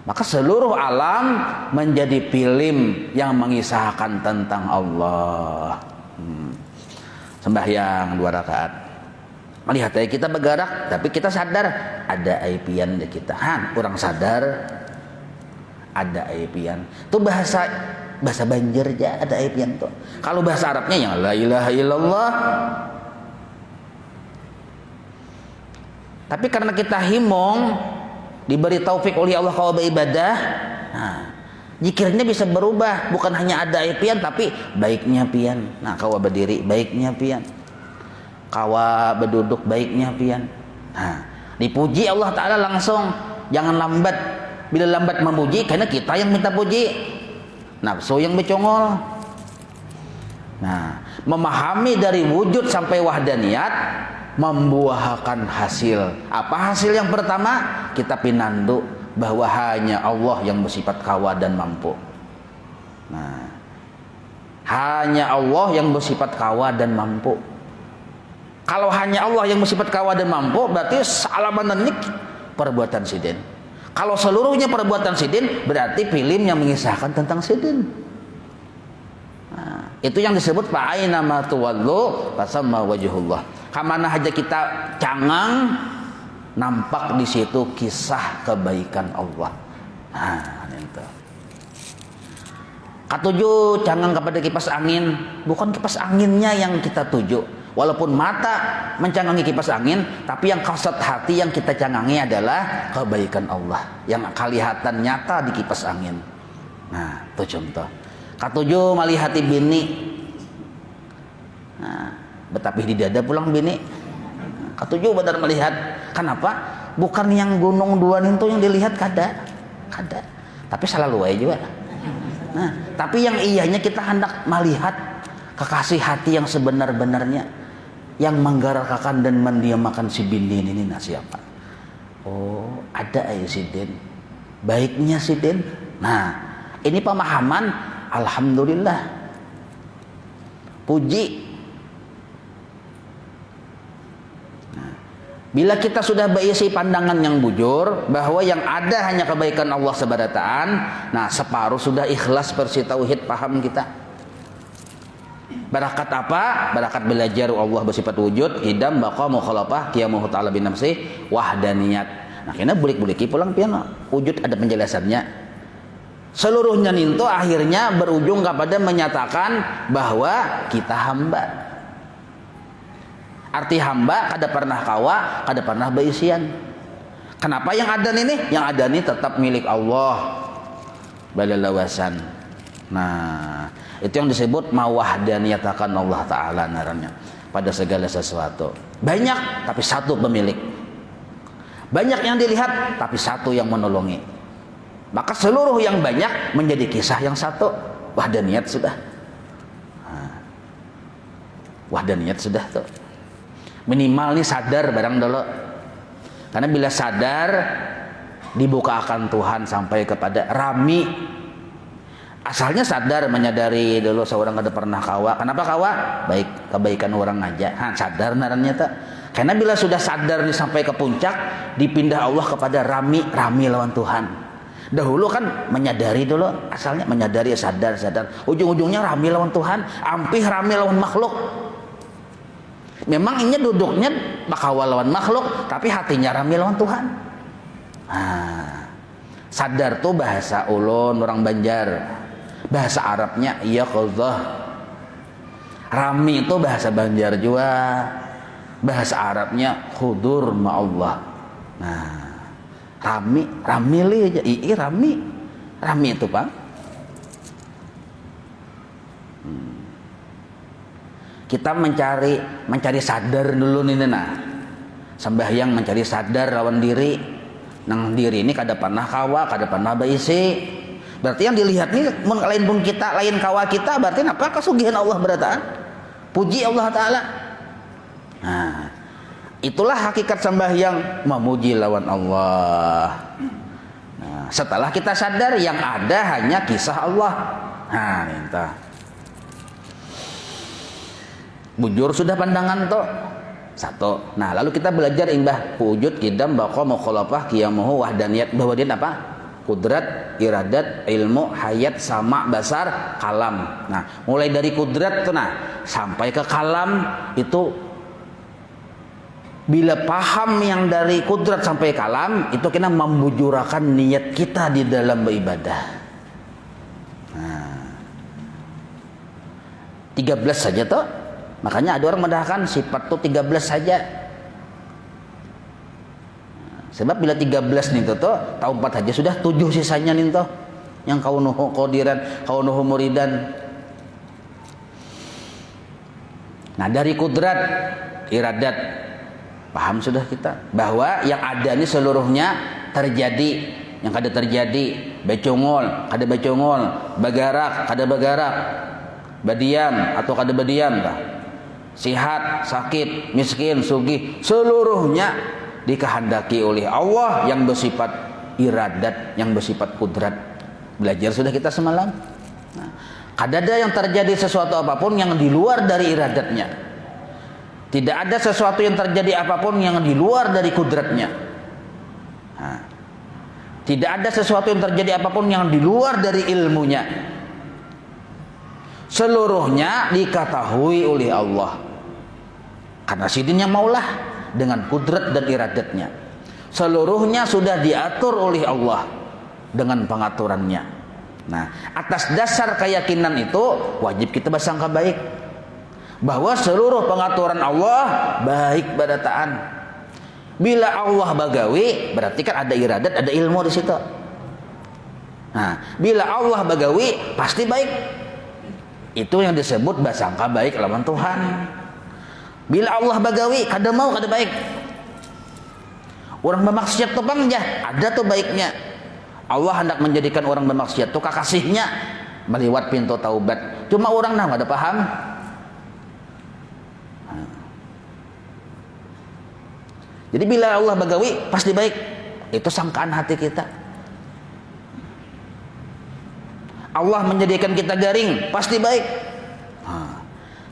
Maka seluruh alam menjadi film yang mengisahkan tentang Allah. Sembahyang 2 rakaat. Melihat kita bergerak, tapi kita sadar ada aipian di kita. Kurang sadar ada aipian. Itu bahasa Banjar aja ada aipian tuh. Kalau bahasa Arabnya yang la ilaha illallah. Tapi karena kita himong, diberi taufik oleh Allah kalau beribadah, zikirnya bisa berubah. Bukan hanya ada aipian, tapi baiknya pian. Nah, kau berdiri, baiknya pian. Kawa berduduk baiknya pian. Nah, dipuji Allah Ta'ala langsung. Jangan lambat. Bila lambat memuji, karena kita yang minta puji, nafsu yang bercongol. Nah, memahami dari wujud sampai wahdaniyat membuahkan hasil. Apa hasil yang pertama? Kita pinandu bahwa hanya Allah yang bersifat kawa dan mampu. Nah, hanya Allah yang bersifat kawa dan mampu. Kalau hanya Allah yang bersifat kawa dan mampu, berarti salamanan nik perbuatan sidin. Kalau seluruhnya perbuatan sidin, berarti film yang mengisahkan tentang sidin. Nah, itu yang disebut fa'aina ma tuwallu fasamma wajhullah. Kamana aja kita cangang, nampak di situ kisah kebaikan Allah. Nah, itu. Katuju cangang kepada kipas angin, bukan kipas anginnya yang kita tuju. Walaupun mata mencangangi kipas angin, tapi yang kasat hati yang kita cangangi adalah kebaikan Allah yang kelihatan nyata di kipas angin. Nah, itu contoh. Katujuh malihati bini. Nah, betapih di dada pulang bini. Katujuh benar melihat. Kenapa? Bukan yang gunung dua itu yang dilihat kada. Tapi salah luai juga. Nah, tapi yang iyanya kita hendak melihat kekasih hati yang sebenar-benarnya, yang menggerakkan dan mendiamakan si bini ini. Nah, siapa? Oh, ada sidin. Baiknya sidin. Nah, ini pemahaman. Alhamdulillah. Puji. Nah, bila kita sudah berisi pandangan yang bujur bahwa yang ada hanya kebaikan Allah sebarataan, nah separuh sudah ikhlas versi tauhid paham kita. Barakat apa? Barakat belajar Allah bersifat wujud, hidam, baqa, mukhalafah, qiyamuhu ta'ala bin nafsi, wahdaniyat. Nah, kena bulik-buliki pulang piano. Wujud ada penjelasannya. Seluruhnya ninto akhirnya berujung kepada menyatakan bahwa kita hamba. Arti hamba kada pernah kawa, kada pernah berisian. Kenapa yang ada ini? Yang ada ini tetap milik Allah. Balalawasan. Nah, itu yang disebut mawahdaniyatakan Allah Ta'ala naranya pada segala sesuatu. Banyak tapi satu pemilik. Banyak yang dilihat tapi satu yang menolongi. Maka seluruh yang banyak menjadi kisah yang satu. Wahdaniyat sudah. Wahdaniyat sudah tuh. Minimal nih sadar barang dulu. Karena bila sadar dibukakan Tuhan sampai kepada rami. Asalnya sadar menyadari dulu seorang kada pernah kawa. Kenapa kawa? Baik kebaikan orang aja. Sadar narannya tak. Karena bila sudah sadar nih sampai ke puncak, dipindah Allah kepada rami lawan Tuhan. Dahulu kan menyadari dulu, asalnya menyadari sadar. Ujung-ujungnya rami lawan Tuhan, ampih rami lawan makhluk. Memang ini duduknya bakawa lawan makhluk, tapi hatinya rami lawan Tuhan. Sadar tuh bahasa ulun orang Banjar. Bahasa Arabnya yaqdzah. Rami itu bahasa Banjar juga. bahasa Arabnya hudur ma'allah. Nah, rami aja, rami itu Pak. Kita mencari sadar dulu nih nah. Sembahyang mencari sadar lawan diri. Nang diri ini kada pernah kawa, kada pernah baisi. Berarti yang dilihat nih mun lain pun kita, lain kawa kita, berarti apa kasugihan Allah berata? Puji Allah Ta'ala. Nah, itulah hakikat sembahyang, memuji lawan Allah. Nah, setelah kita sadar yang ada hanya kisah Allah. Nah, minta. Bujur sudah pandangan toh. Satu. Nah, lalu kita belajar imbah wujud, qidam, baqa, mukhalafah, qiyamuhu, wahdaniyat, bahwa dia apa? Kudrat, iradat, ilmu, hayat, sama, basar, kalam. Nah, mulai dari kudrat tuh nah sampai ke kalam itu bila paham yang dari kudrat sampai kalam itu kita membujurakan niat kita di dalam beribadah. Nah, 13 saja toh. Makanya ada orang mendahkan sifat tuh 13 saja. Sebab bila 13 nih tuh tahu 4 aja sudah 7 sisanya nih tuh. Yang kaunuhu qadiran, kaunuhu muridan. Nah, dari kudrat, iradat, paham sudah kita bahwa yang ada ini seluruhnya terjadi, yang kada terjadi, becungol, kada becungol, bagarak, kada bagarak, badiam atau kada badiam kah? Sihat, sakit, miskin, sugih, seluruhnya dikehendaki oleh Allah yang bersifat iradat, yang bersifat kudrat. Belajar sudah kita semalam. Nah, kada ada yang terjadi sesuatu apapun yang di luar dari iradatnya. Tidak ada sesuatu yang terjadi apapun yang di luar dari kudratnya. Nah, tidak ada sesuatu yang terjadi apapun yang di luar dari ilmunya. Seluruhnya diketahui oleh Allah. Karena sidin yang maulah dengan kudrat dan iradatnya. Seluruhnya sudah diatur oleh Allah dengan pengaturannya. Nah, atas dasar keyakinan itu wajib kita bersangka baik bahwa seluruh pengaturan Allah baik pada taan. Bila Allah bagawi berarti kan ada iradat, ada ilmu di situ. Nah, bila Allah bagawi pasti baik. Itu yang disebut bersangka baik lawan Tuhan. Bila Allah bagawi kada mau kada baik. Orang bermaksiat tuh bang ada tuh baiknya. Allah hendak menjadikan orang bermaksiat tuh kekasihnya melewat pintu taubat. Cuma orang nah ada paham. Jadi bila Allah bagawi pasti baik. Itu sangkaan hati kita. Allah menjadikan kita garing pasti baik.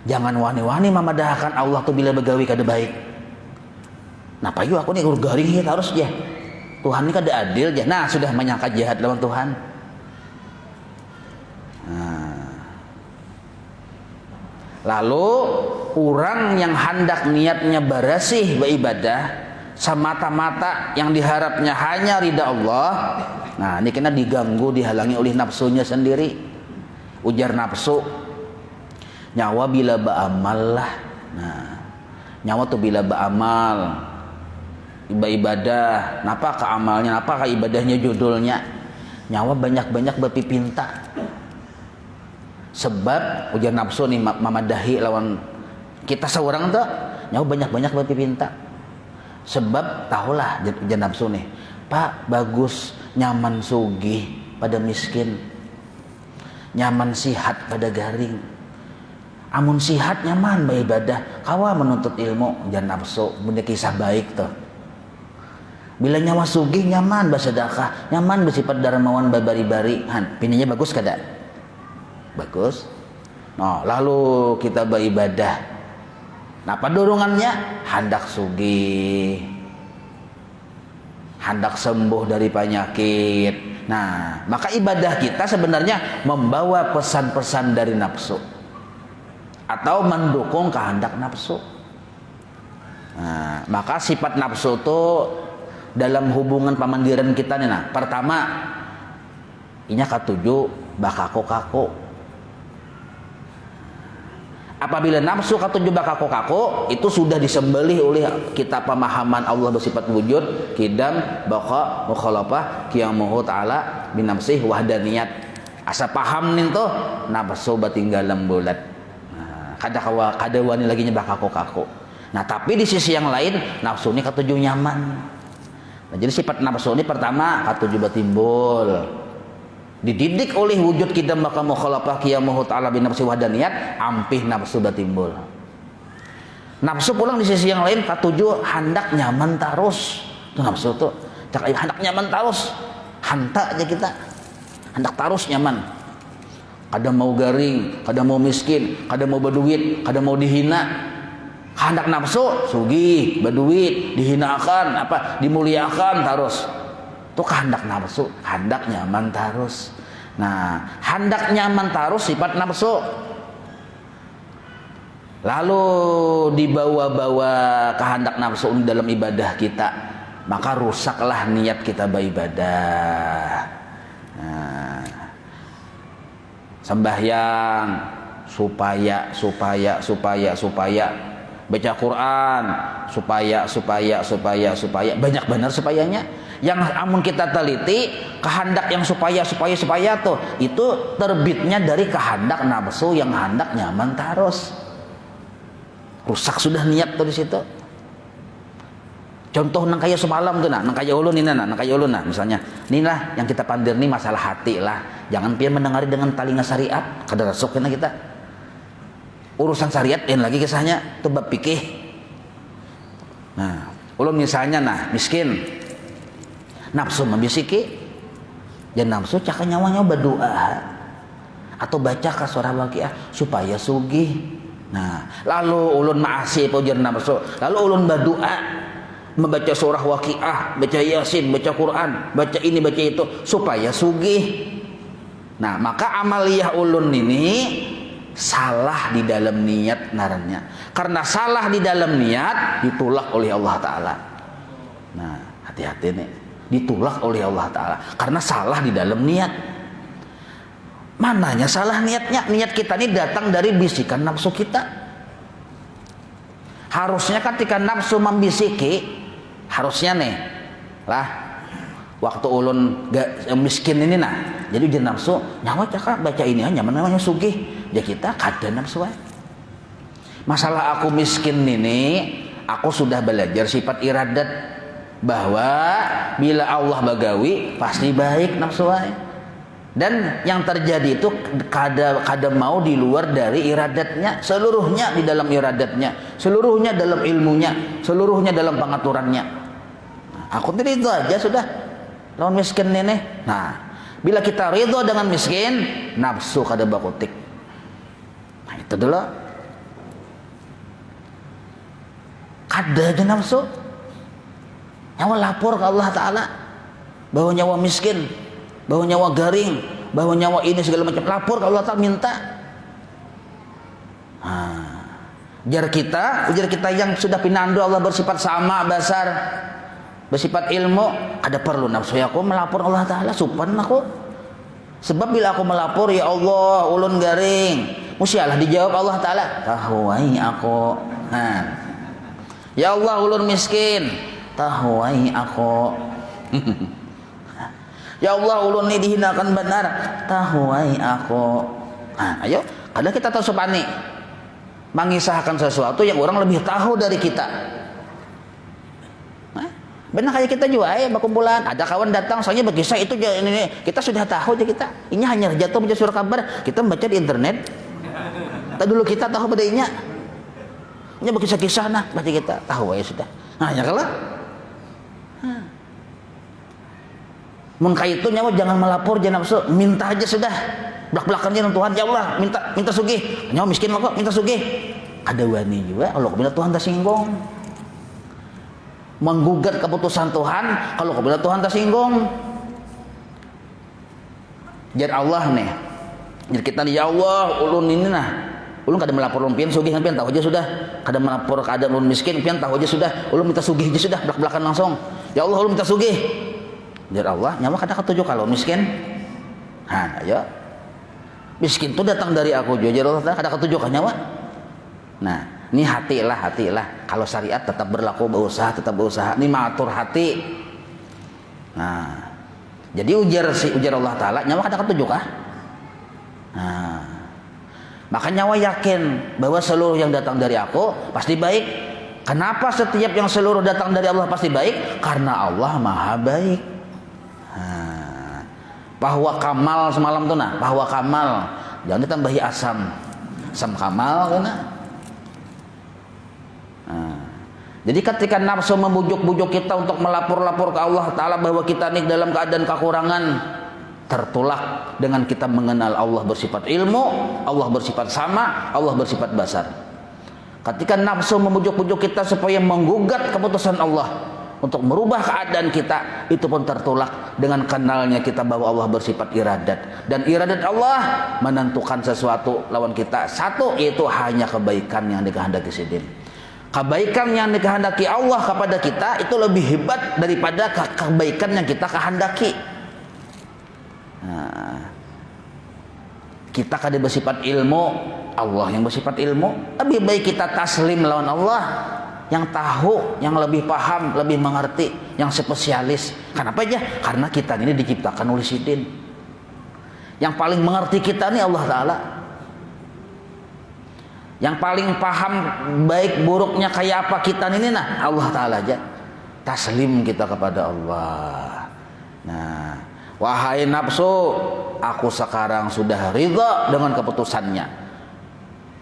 Jangan wani-wani memadahkan Allah tuh bila begawi kada baik. Napa yuk aku nih garing hit harus ya. Tuhan ini kada adil ya. Nah, sudah menyangka jahat lawan Tuhan. Nah. Lalu orang yang hendak niatnya bersih beribadah semata-mata yang diharapnya hanya ridha Allah. Nah, ini kena diganggu, dihalangi oleh nafsunya sendiri. Ujar nafsu, nyawa bila beramal lah. Nah, nyawa tuh bila beramal ibadah, napa ke amalnya, napa ke ibadahnya judulnya. Nyawa banyak-banyak berpipinta. Sebab ujar nafsu nih mamadahi lawan kita seorang tuh nyawa banyak-banyak berpipinta. Sebab tahulah ujar nafsu nih, Pak bagus nyaman sugih pada miskin, nyaman sihat pada garing. Amun sihat nyaman beribadah, kawa menuntut ilmu jangan nafsu, benda kisah baik tuh. Bila nyawa sugih nyaman bersedekah, nyaman bersifat dermawan babari-bari. Han, pininya bagus kada? Bagus. Nah, lalu kita beribadah. Nah, apa dorongannya? Hendak sugih. Hendak sembuh dari penyakit. Nah, maka ibadah kita sebenarnya membawa pesan-pesan dari nafsu atau mendukung kehendak nafsu. Nah, maka sifat nafsu itu dalam hubungan pamandiran kita nih, nah, pertama inya katuju bakaku-kaku. Apabila nafsu katujuh kaku-kaku, itu sudah disembelih oleh kita pemahaman Allah bersifat wujud, kidam, baqa, mukhalafah, qiyamuhu ta'ala binafsih wahdaniyat. Asa paham nih tuh nafsu batinggalan bulat. Nah, kada wani lagi nyebah kaku-kaku. Nah, tapi di sisi yang lain nafsu ini katujuh nyaman. Nah, jadi sifat nafsu ini pertama katujuh timbul. Dididik oleh wujud kidam maka mukhalafah qiyamuhu ta'ala binafsi wahdaniyat, ampih nafsu timbul. Nafsu pulang di sisi yang lain katujuh hendak nyaman tarus. Itu nafsu tuh hendak nyaman tarus, hanta aja kita hendak tarus nyaman. Kada mau garing, kada mau miskin, kada mau berduit, kada mau dihina. Hendak nafsu sugih, berduit, dihinakan, dimuliakan terus. Itu kehendak nafsu, hendak nyaman terus. Nah, hendak nyaman terus sifat nafsu. Lalu dibawa-bawa kehendak nafsu dalam ibadah kita, maka rusaklah niat kita beribadah. Nah, sembahyang supaya baca Quran supaya banyak benar supayanya. Yang amun kita teliti kehendak yang supaya tuh itu terbitnya dari kehendak nafsu yang hendak nyaman terus. Rusak sudah niat tuh di situ. Contoh nang kaya semalam tuh nang kaya ulun misalnya. Inilah yang kita pandir nih masalah hati lah. Jangan pian mendengari dengan telinga syariat, kada resuk kita. Urusan syariat yang lagi kisahnya tuh bab fikih. Nah, ulun misalnya miskin. Nafsu membisiki, dan nafsu cakap nyawanya berdoa atau baca ke surah Waqiah supaya sugih. Nah, lalu ulun maasi pujar nafsu, lalu ulun berdoa membaca surah Waqiah, baca Yasin, baca Quran, baca ini baca itu supaya sugih. Nah, maka amaliyah ulun ini salah di dalam niat narannya. Karena salah di dalam niat ditolak oleh Allah Ta'ala. Nah, hati-hati nih, ditolak oleh Allah Ta'ala karena salah di dalam niat. Mananya salah niatnya? Niat kita ini datang dari bisikan nafsu kita. Harusnya ketika nafsu membisiki, harusnya nih lah waktu ulun miskin ini jadi ujian nafsu nyawa cakap baca ini aja namanya sugih ya kita kada nafsu. Masalah aku miskin ini, aku sudah belajar sifat iradat bahwa bila Allah bagawi pasti baik nafsu. Dan yang terjadi itu kada mau di luar dari iradatnya, seluruhnya di dalam iradatnya, seluruhnya dalam ilmunya, seluruhnya dalam pengaturannya. Aku tadi itu aja sudah lawan miskin ini. Nah, bila kita ridho dengan miskin, nafsu kada bakutik. Nah, itu dulu. Kada aja nafsu. Nyawa lapor ke Allah Ta'ala bahwa nyawa miskin, bahwa nyawa garing, bahwa nyawa ini segala macam, lapor ke Allah Ta'ala, minta. Ujar kita yang sudah pinandu Allah bersifat sama basar, bersifat ilmu, ada perlu nafsu aku melapor Allah Ta'ala, supan aku. Sebab bila aku melapor, ya Allah ulun garing, musialah dijawab Allah Ta'ala, tahuai aku. Ya Allah ulun miskin, tahuai aku. Ya Allah ulun ini dihinakan benar, tahuai aku. Ayo, kadang kita tahu sepani mengisahkan sesuatu yang orang lebih tahu dari kita. Benar kayak kita juga berkumpulan, ada kawan datang soalnya berkisah itu ini kita sudah tahu aja kita. Ini hanya jatuh baca surah kabar, kita baca di internet. Tak dulu kita tahu pada inya. Ini berkisah-kisah baca kita tahu ya sudah. Nah, ya kalau mun kaitu nyawa jangan melapor jangan nafsu, minta aja sudah. Belak-belakannya dengan Tuhan, ya Allah minta sugih. Nyawa miskin kok minta sugih. Ada wani juga kalau bila Tuhan tersinggung. Menggugat keputusan Tuhan kalau bila Tuhan tersinggung. Jadi Allah nih. Jadi kita nih ya Allah ulun ini ulun kada melapor ulun pian sugih pian tahu aja sudah. Kada melapor keadaan ulun miskin pian tahu aja sudah. Ulun minta sugih aja sudah belak-belakan langsung. Ya Allah ulun minta sugih. Jadi Allah nyawa kada ketujuh kalau miskin. Ayo. Miskin itu datang dari aku jujur Allah kada ketujuh kan nyawa. Nah, ini hatilah. Kalau syariat tetap berlaku, tetap berusaha. Ini mengatur hati. Nah, jadi ujar Allah Ta'ala, nyawa kadang ketujuh kah? Nah, maka nyawa yakin bahwa seluruh yang datang dari aku pasti baik. Kenapa setiap yang seluruh datang dari Allah pasti baik? Karena Allah maha baik. Nah, bahwa kamal semalam tuh bahwa kamal jangan ditambahi asam kamal kan. Nah, jadi ketika nafsu membujuk-bujuk kita untuk melapor ke Allah Ta'ala bahwa kita ini dalam keadaan kekurangan, tertolak dengan kita mengenal Allah bersifat ilmu, Allah bersifat sama, Allah bersifat basar. Ketika nafsu membujuk-bujuk kita supaya menggugat keputusan Allah untuk merubah keadaan kita, itu pun tertolak dengan kenalnya kita bahwa Allah bersifat iradat, dan iradat Allah menentukan sesuatu lawan kita. Satu, yaitu hanya kebaikan yang dikehendaki sidin. Kebaikan yang dikehendaki Allah kepada kita itu lebih hebat daripada kebaikan yang kita kehendaki. Nah, kita kada bersifat ilmu, Allah yang bersifat ilmu. Lebih baik kita taslim lawan Allah yang tahu, yang lebih paham, lebih mengerti, yang spesialis. Kenapa aja? Karena kita ini diciptakan oleh sidin. Yang paling mengerti kita ini Allah Ta'ala. Yang paling paham baik buruknya kayak apa kita ini Allah Ta'ala aja. Taslim kita kepada Allah. Nah, wahai nafsu, aku sekarang sudah ridha dengan keputusannya.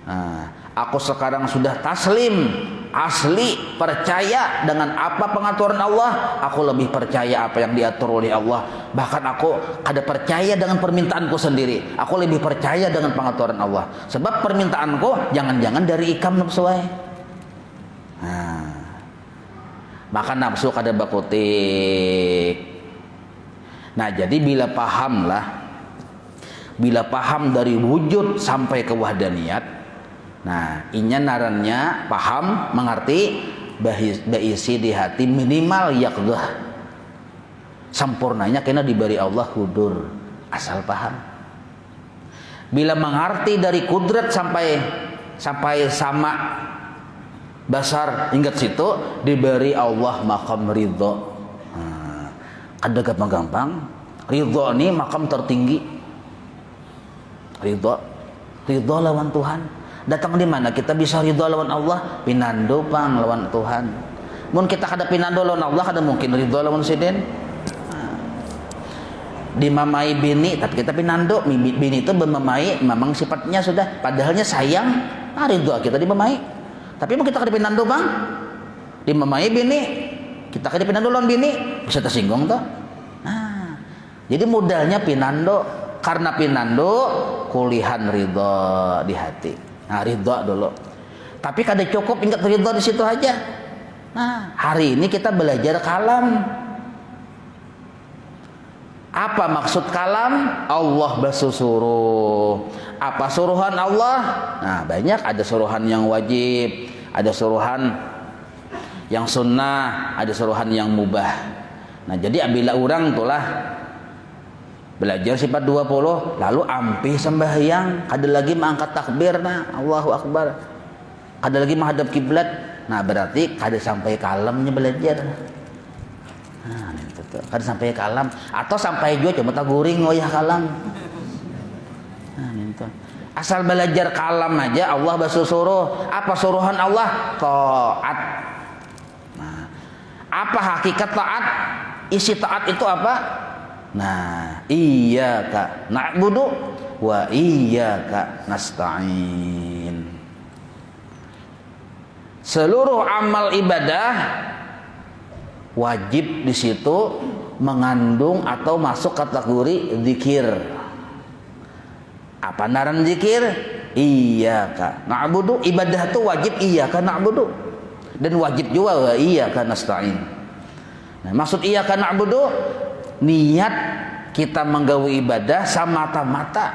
Nah, aku sekarang sudah taslim, asli percaya dengan apa pengaturan Allah. Aku lebih percaya apa yang diatur oleh Allah. Bahkan aku kada percaya dengan permintaanku sendiri. Aku lebih percaya dengan pengaturan Allah. Sebab permintaanku jangan-jangan dari ikam nafsu. Nah, maka nafsu kada bakutik. Nah, jadi bila paham dari wujud sampai ke wahdaniyat, nah inya narannya paham, mengerti, baisi di hati minimal yaqdah. Sempurnanya kena diberi Allah hudur, asal paham. Bila mengerti dari kudrat sampai sama basar hingga situ, diberi Allah maqam ridha. Ada gampang-gampang. Ridha ini makam tertinggi. Ridha lawan Tuhan. Datang di mana kita bisa ridha lawan Allah? Pinando pang lawan Tuhan. Mun kita kada pinando lawan Allah, kada mungkin ridha lawan sidin. Dimamai bini, tapi kita pinando. Bini itu memamai, memang sifatnya sudah, padahalnya sayang. Ridha kita dimamai. Tapi mun kita kada pinando bang, dimamai bini, kita kada pinando lawan bini, bisa tersinggung toh. Nah, jadi modalnya pinando. Karena pinando kulihan ridha di hati. Nah, ridha dulu. Tapi kada cukup ingat ridha di situ aja. Nah, hari ini kita belajar kalam. Apa maksud kalam? Allah bersuruh. Apa suruhan Allah? Nah, banyak, ada suruhan yang wajib, ada suruhan yang sunnah, ada suruhan yang mubah. Nah, jadi bila orang itulah belajar sifat 20, lalu ampih sembahyang, ada lagi mengangkat takbir, Allahu Akbar, ada lagi menghadap kiblat. Nah, berarti kada sampai kalamnya belajar. Nah, itu kada sampai kalam, atau sampai juga cuma taguring wayah kalam. Nah, itu asal belajar kalam aja Allah bersuruh. Apa suruhan Allah? Taat. Nah, apa hakikat taat? Isi taat itu apa? Nah, iyyaka na'budu wa iyyaka nasta'in. Seluruh amal ibadah wajib di situ mengandung atau masuk kategori zikir. Apa naran zikir? Iyyaka na'budu. Ibadah itu wajib iyyaka na'budu, dan wajib juga wa iyyaka nasta'in. Nah, maksud iyyaka na'budu, niat kita menggawe ibadah semata-mata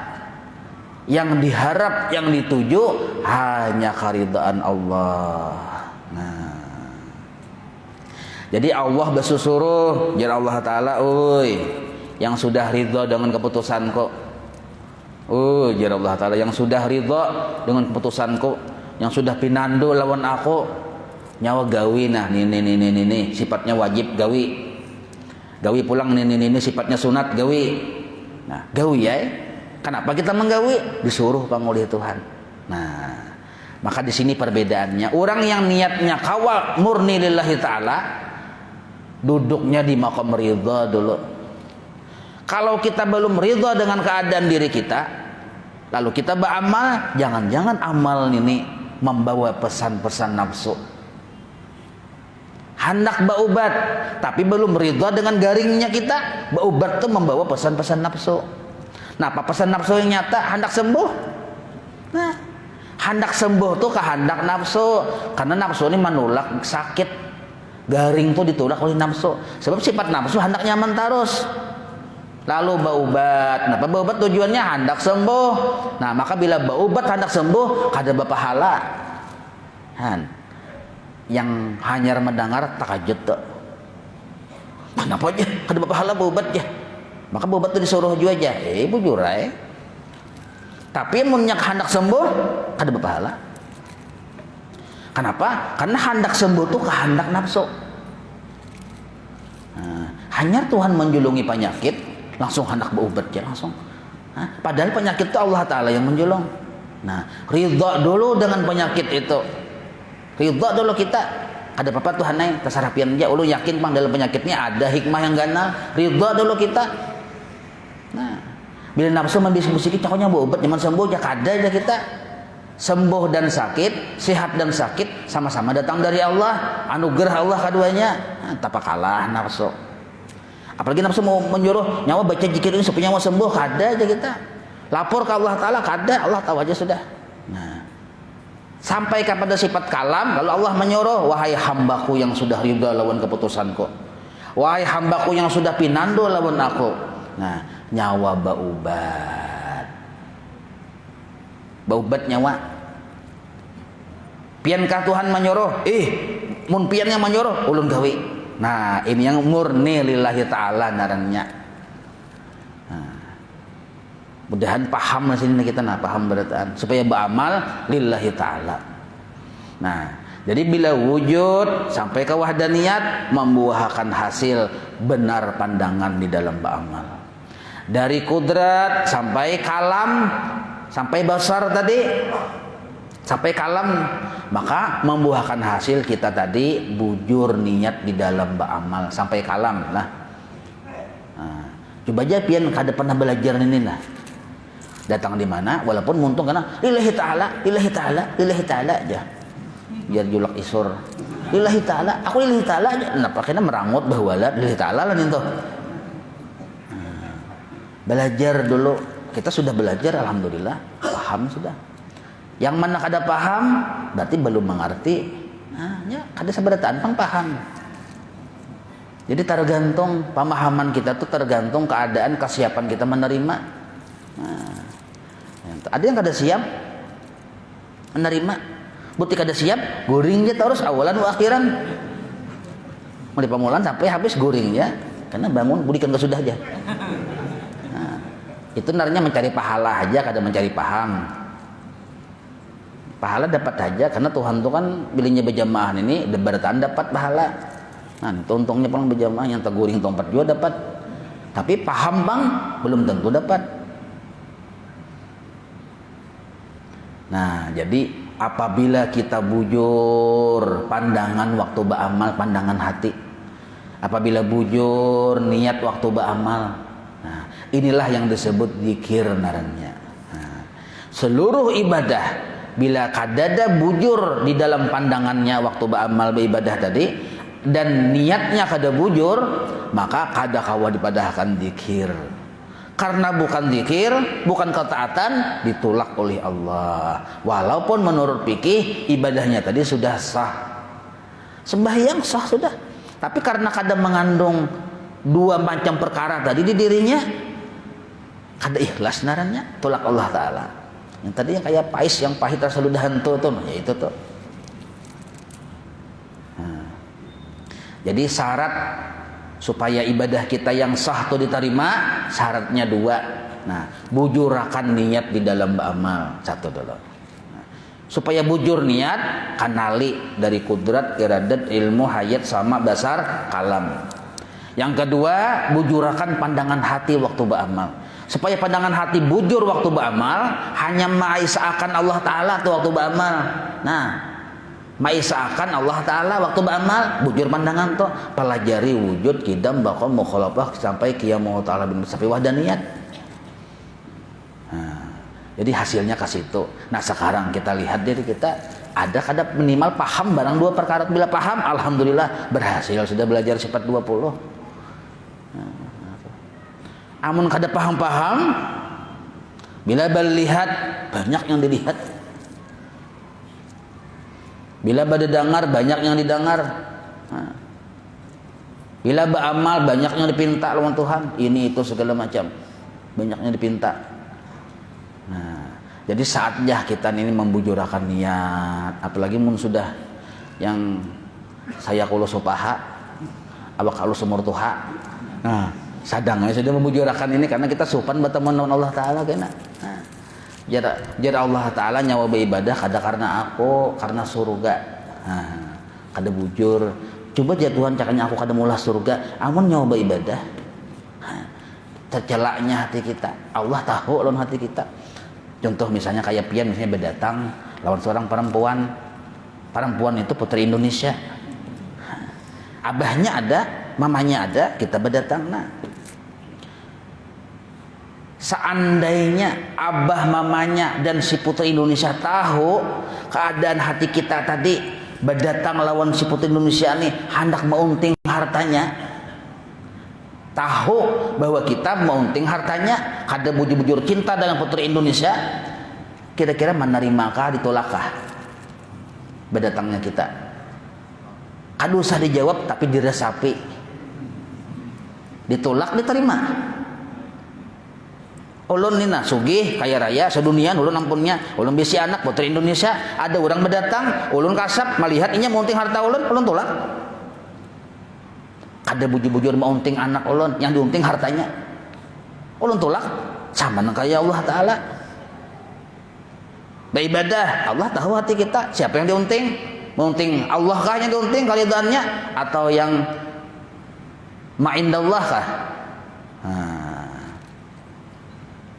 yang diharap, yang dituju hanya keridhaan Allah. Nah, jadi Allah bersuruh, jar Allah Ta'ala, oi yang sudah ridha dengan keputusanku, jar Allah Ta'ala yang sudah ridha dengan keputusanku, yang sudah pinando lawan aku nyawa gawi, nah ini sifatnya wajib gawi pulang ini sifatnya sunat gawi. Nah gawi ya, kenapa kita menggawi? Disuruh oleh Tuhan. Nah maka di sini perbedaannya, orang yang niatnya kawal murni lillahi ta'ala duduknya di maqam ridha dulu. Kalau kita belum ridha dengan keadaan diri kita, lalu kita beramal, jangan-jangan amal ini membawa pesan-pesan nafsu. Hendak berobat, tapi belum ridha dengan garingnya kita, berobat itu membawa pesan-pesan nafsu. Nah, apa pesan nafsu yang nyata? Hendak sembuh. Nah, hendak sembuh tuh kehendak nafsu, karena nafsu ini menolak sakit. Garing tuh ditolak oleh nafsu. Sebab sifat nafsu hendak nyaman terus. Lalu berobat. Nah, berobat tujuannya hendak sembuh. Nah, maka bila berobat hendak sembuh, kada berpahala. Yang hanya mendengar takajud tuh. Kenapa aja? Kada berpahala berobat ya. Maka berobat tuh disuruh juga aja. Bujur aja. Tapi munyak hendak sembuh, kada berpahala. Kenapa? Karena hendak sembuh tuh kehendak nafsu. Nah, hanya Tuhan menjulungi penyakit, langsung hendak berobat ya langsung. Padahal penyakit itu Allah Ta'ala yang menjulung. Nah, ridha dulu dengan penyakit itu. Ridha dulu kita. Ada apa Tuhan nih? Terserah pian aja. Ulu yakin bang dalam penyakitnya ada hikmah yang ganal. Ridha dulu kita. Nah, bila nafsu membisik-bisiki cokoknya berobat zaman sembuh ya kada aja kita. Sembuh dan sakit, sehat dan sakit sama-sama datang dari Allah, anugerah Allah keduanya. Tapa kalah nafsu. Apalagi nafsu mau menyuruh nyawa baca zikir ini supaya nyawa sembuh, kada aja kita. Lapor ke Allah Ta'ala, kada, Allah tahu aja sudah. Nah, sampai kepada sifat kalam, kalau Allah menyuruh, wahai hambaku yang sudah ridha lawan keputusanku, wahai hambaku yang sudah pinando lawan aku. Nah, nyawa baubat nyawa. Piankah Tuhan menyuruh? Mun pian yang menyuruh ulun gawe. Nah, ini yang murni lillahi ta'ala narannya. Nah, mudahan paham di sini kita paham berataan supaya beramal lillahi ta'ala. Nah, jadi bila wujud sampai ke wahdaniyat membuahkan hasil benar pandangan di dalam beramal. Dari kudrat sampai kalam sampai basar tadi sampai kalam, maka membuahkan hasil kita tadi bujur niat di dalam beramal sampai kalam lah. Nah, coba aja pian kada pernah belajar ini lah. Datang di mana walaupun muntung karena lillahi ta'ala aja. Biar julak isur. Lillahi ta'ala, aku lillahi ta'ala aja. Kenapa kena merangut bahwala lillahi ta'ala lah nih tuh. Belajar dulu. Kita sudah belajar alhamdulillah, paham sudah. Yang mana kada paham berarti belum mengerti. Nah, ya kada sabarataan paham. Jadi tergantung pemahaman kita tuh tergantung keadaan kesiapan kita menerima. Nah, ada yang kada siap menerima. Buti kada siap, guring dia terus awalan wa akhiran. Mulai pamulan sampai habis guring ya. Karena bangun budikan kesudah aja. Itu naranya mencari pahala aja, kada mencari paham. Pahala dapat aja karena Tuhan tuh kan bilingnya berjamaah ini bertahan dapat pahala. Nah, itu untungnya pulang berjamaah yang teguring tompat juga dapat. Tapi paham bang belum tentu dapat. Nah, jadi apabila kita bujur pandangan waktu beramal, pandangan hati. Apabila bujur niat waktu beramal. Nah, inilah yang disebut zikir narannya. Nah, seluruh ibadah bila kadada bujur di dalam pandangannya waktu beramal beribadah tadi dan niatnya kada bujur, maka kada kawa dipadahkan zikir. Karena bukan zikir, bukan ketaatan ditolak oleh Allah. Walaupun menurut fikih ibadahnya tadi sudah sah. Sembahyang sah sudah. Tapi karena kada mengandung dua macam perkara tadi di dirinya, kada ikhlas narannya, tolak Allah Ta'ala. Yang tadi yang kayak pais yang pahit rasa ludahan tuh ya itu tuh. Nah, jadi syarat supaya ibadah kita yang sah tuh diterima syaratnya dua. Nah, bujurakan niat di dalam beramal satu dulu. Nah, Supaya bujur niat, kanali dari kudrat, iradat, ilmu, hayat sama basar, kalam. Yang kedua, bujurakan pandangan hati waktu beramal. Supaya pandangan hati bujur waktu beramal, hanya ma'isa'akan Allah Ta'ala tuh waktu beramal. Nah, ma'isa'akan Allah Ta'ala waktu beramal, bujur pandangan tuh. Pelajari wujud, kidam, baqa, mukhalafah sampai qiyamah ta'ala bin sampai wahdaniyat. Nah, jadi hasilnya ke situ. Nah, sekarang kita lihat diri kita ada kada minimal paham barang dua perkara. Bila paham, alhamdulillah berhasil sudah belajar sifat 20. Amun kada paham-paham, bila melihat banyak yang dilihat, bila dengar banyak yang didengar, bila beramal banyak yang dipinta lawan Tuhan, ini itu segala macam banyak yang dipinta. Nah, jadi saatnya kita ini membujurakan niat, apalagi mun sudah yang saya kulo sopaha, awak kalau sumur tuha. Nah, sadangnya sudah membujurakan ini karena kita sopan bertemu dengan Allah Ta'ala kena. Nah, jar Allah Ta'ala nyawa beribadah kada karena aku, karena surga. Nah, kada bujur. Coba ya Tuhan cakanya aku kada mulah surga, amun nyawa beribadah. Nah, tercelaknya hati kita. Allah tahu lawan hati kita. Contoh misalnya kayak pian misalnya berdatang lawan seorang perempuan. Perempuan itu putri Indonesia. Nah, abahnya ada, mamanya ada, kita berdatang. Nah, seandainya abah mamanya dan si putri Indonesia tahu keadaan hati kita tadi berdatang lawan si putri Indonesia ini hendak meunting hartanya, tahu bahwa kita meunting hartanya, kada bujur-bujur cinta dengan putri Indonesia, kira-kira menerimakah ditolakkah berdatangnya kita? Kada usah dijawab tapi diresapi, ditolak diterima. Ulun nina sugih kaya raya sedunia, ulun ampunnya, ulun bisi anak putri Indonesia, ada orang berdatang, ulun kasap melihat inya maunting harta ulun tolak. Kada bujur-bujur maunting anak ulun, yang diunting hartanya, ulun tolak. Sama nang kaya Allah Ta'ala. Beribadah, Allah tahu hati kita, siapa yang diunting? Maunting Allah kah yang diunting kalidannya, atau yang ma'indallah kah?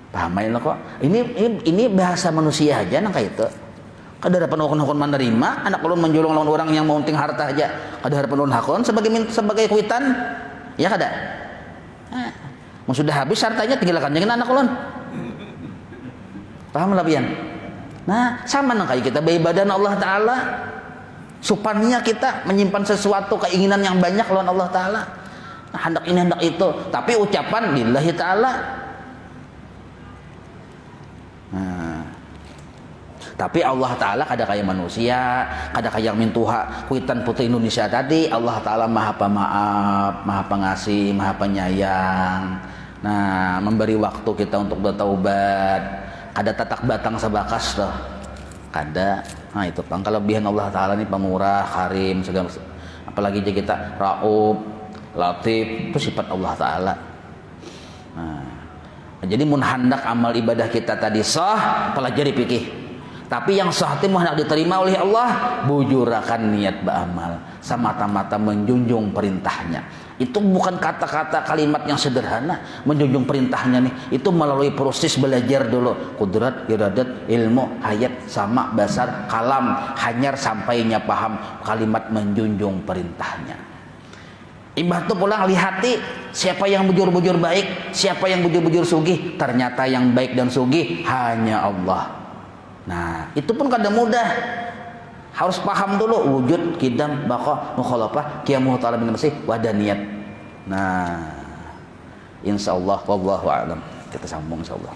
Pahamain lah kok. Ini bahasa manusia aja nang kayak itu. Kada harapan ukun menerima anak ulun menjulung lawan orang yang maunting harta aja. Kada harapan ulun hakon sebagai kuitan. Ya kada. Mau sudah habis hartanya tinggal kanjengin anak ulun. Paham lah pian? Nah, sama nang kayak kita beribadah Allah Ta'ala. Supannya kita menyimpan sesuatu keinginan yang banyak lawan Allah Ta'ala. Nah, hendak ini hendak itu, tapi ucapan lillahi ta'ala. Nah, tapi Allah Ta'ala kada kayak manusia, kada kayak mintuha kuitan putri Indonesia tadi. Allah Ta'ala maha pemaaf, maha pengasih, maha penyayang. Nah, memberi waktu kita untuk bertaubat. Kada tatak batang sebakas loh, kada. Nah, itu kelebihan Allah Ta'ala ini pemurah, karim, segala. Apalagi jika kita Raub, Latif, itu sifat Allah Ta'ala. Nah, jadi mun hendak amal ibadah kita tadi sah, pelajari fikih. Tapi yang sah itu hendak diterima oleh Allah, bujurakan niat beramal, semata-mata menjunjung perintahnya. Itu bukan kata-kata kalimat yang sederhana, menjunjung perintahnya nih. Itu melalui proses belajar dulu, kudrat, iradat, ilmu, hayat, sama, basar, kalam, hanyar sampainya paham kalimat menjunjung perintahnya. Ibah tu pulang lihati siapa yang bujur-bujur baik, siapa yang bujur-bujur sugih. Ternyata yang baik dan sugih hanya Allah. Nah, itu pun kada mudah. Harus paham dulu wujud, kidam, baqa, mukhalafah, qiyamah ta'ala bin masih wadaniyat. Nah, insyaallah wallahu a'lam. Kita sambung insyaallah.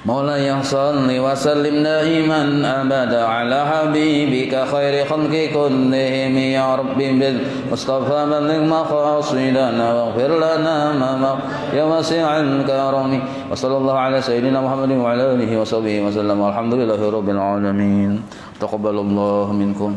مولاي صل وسلم دائما أبدا على حبيبك خير خلق كلهم يا رب بالمصطفى بلغ مقاصدنا واغفر لنا ما يا واسع الكرم وصلى الله على سيدنا محمد وعلى آله وصحبه وسلم والحمد لله رب العالمين تقبل الله منكم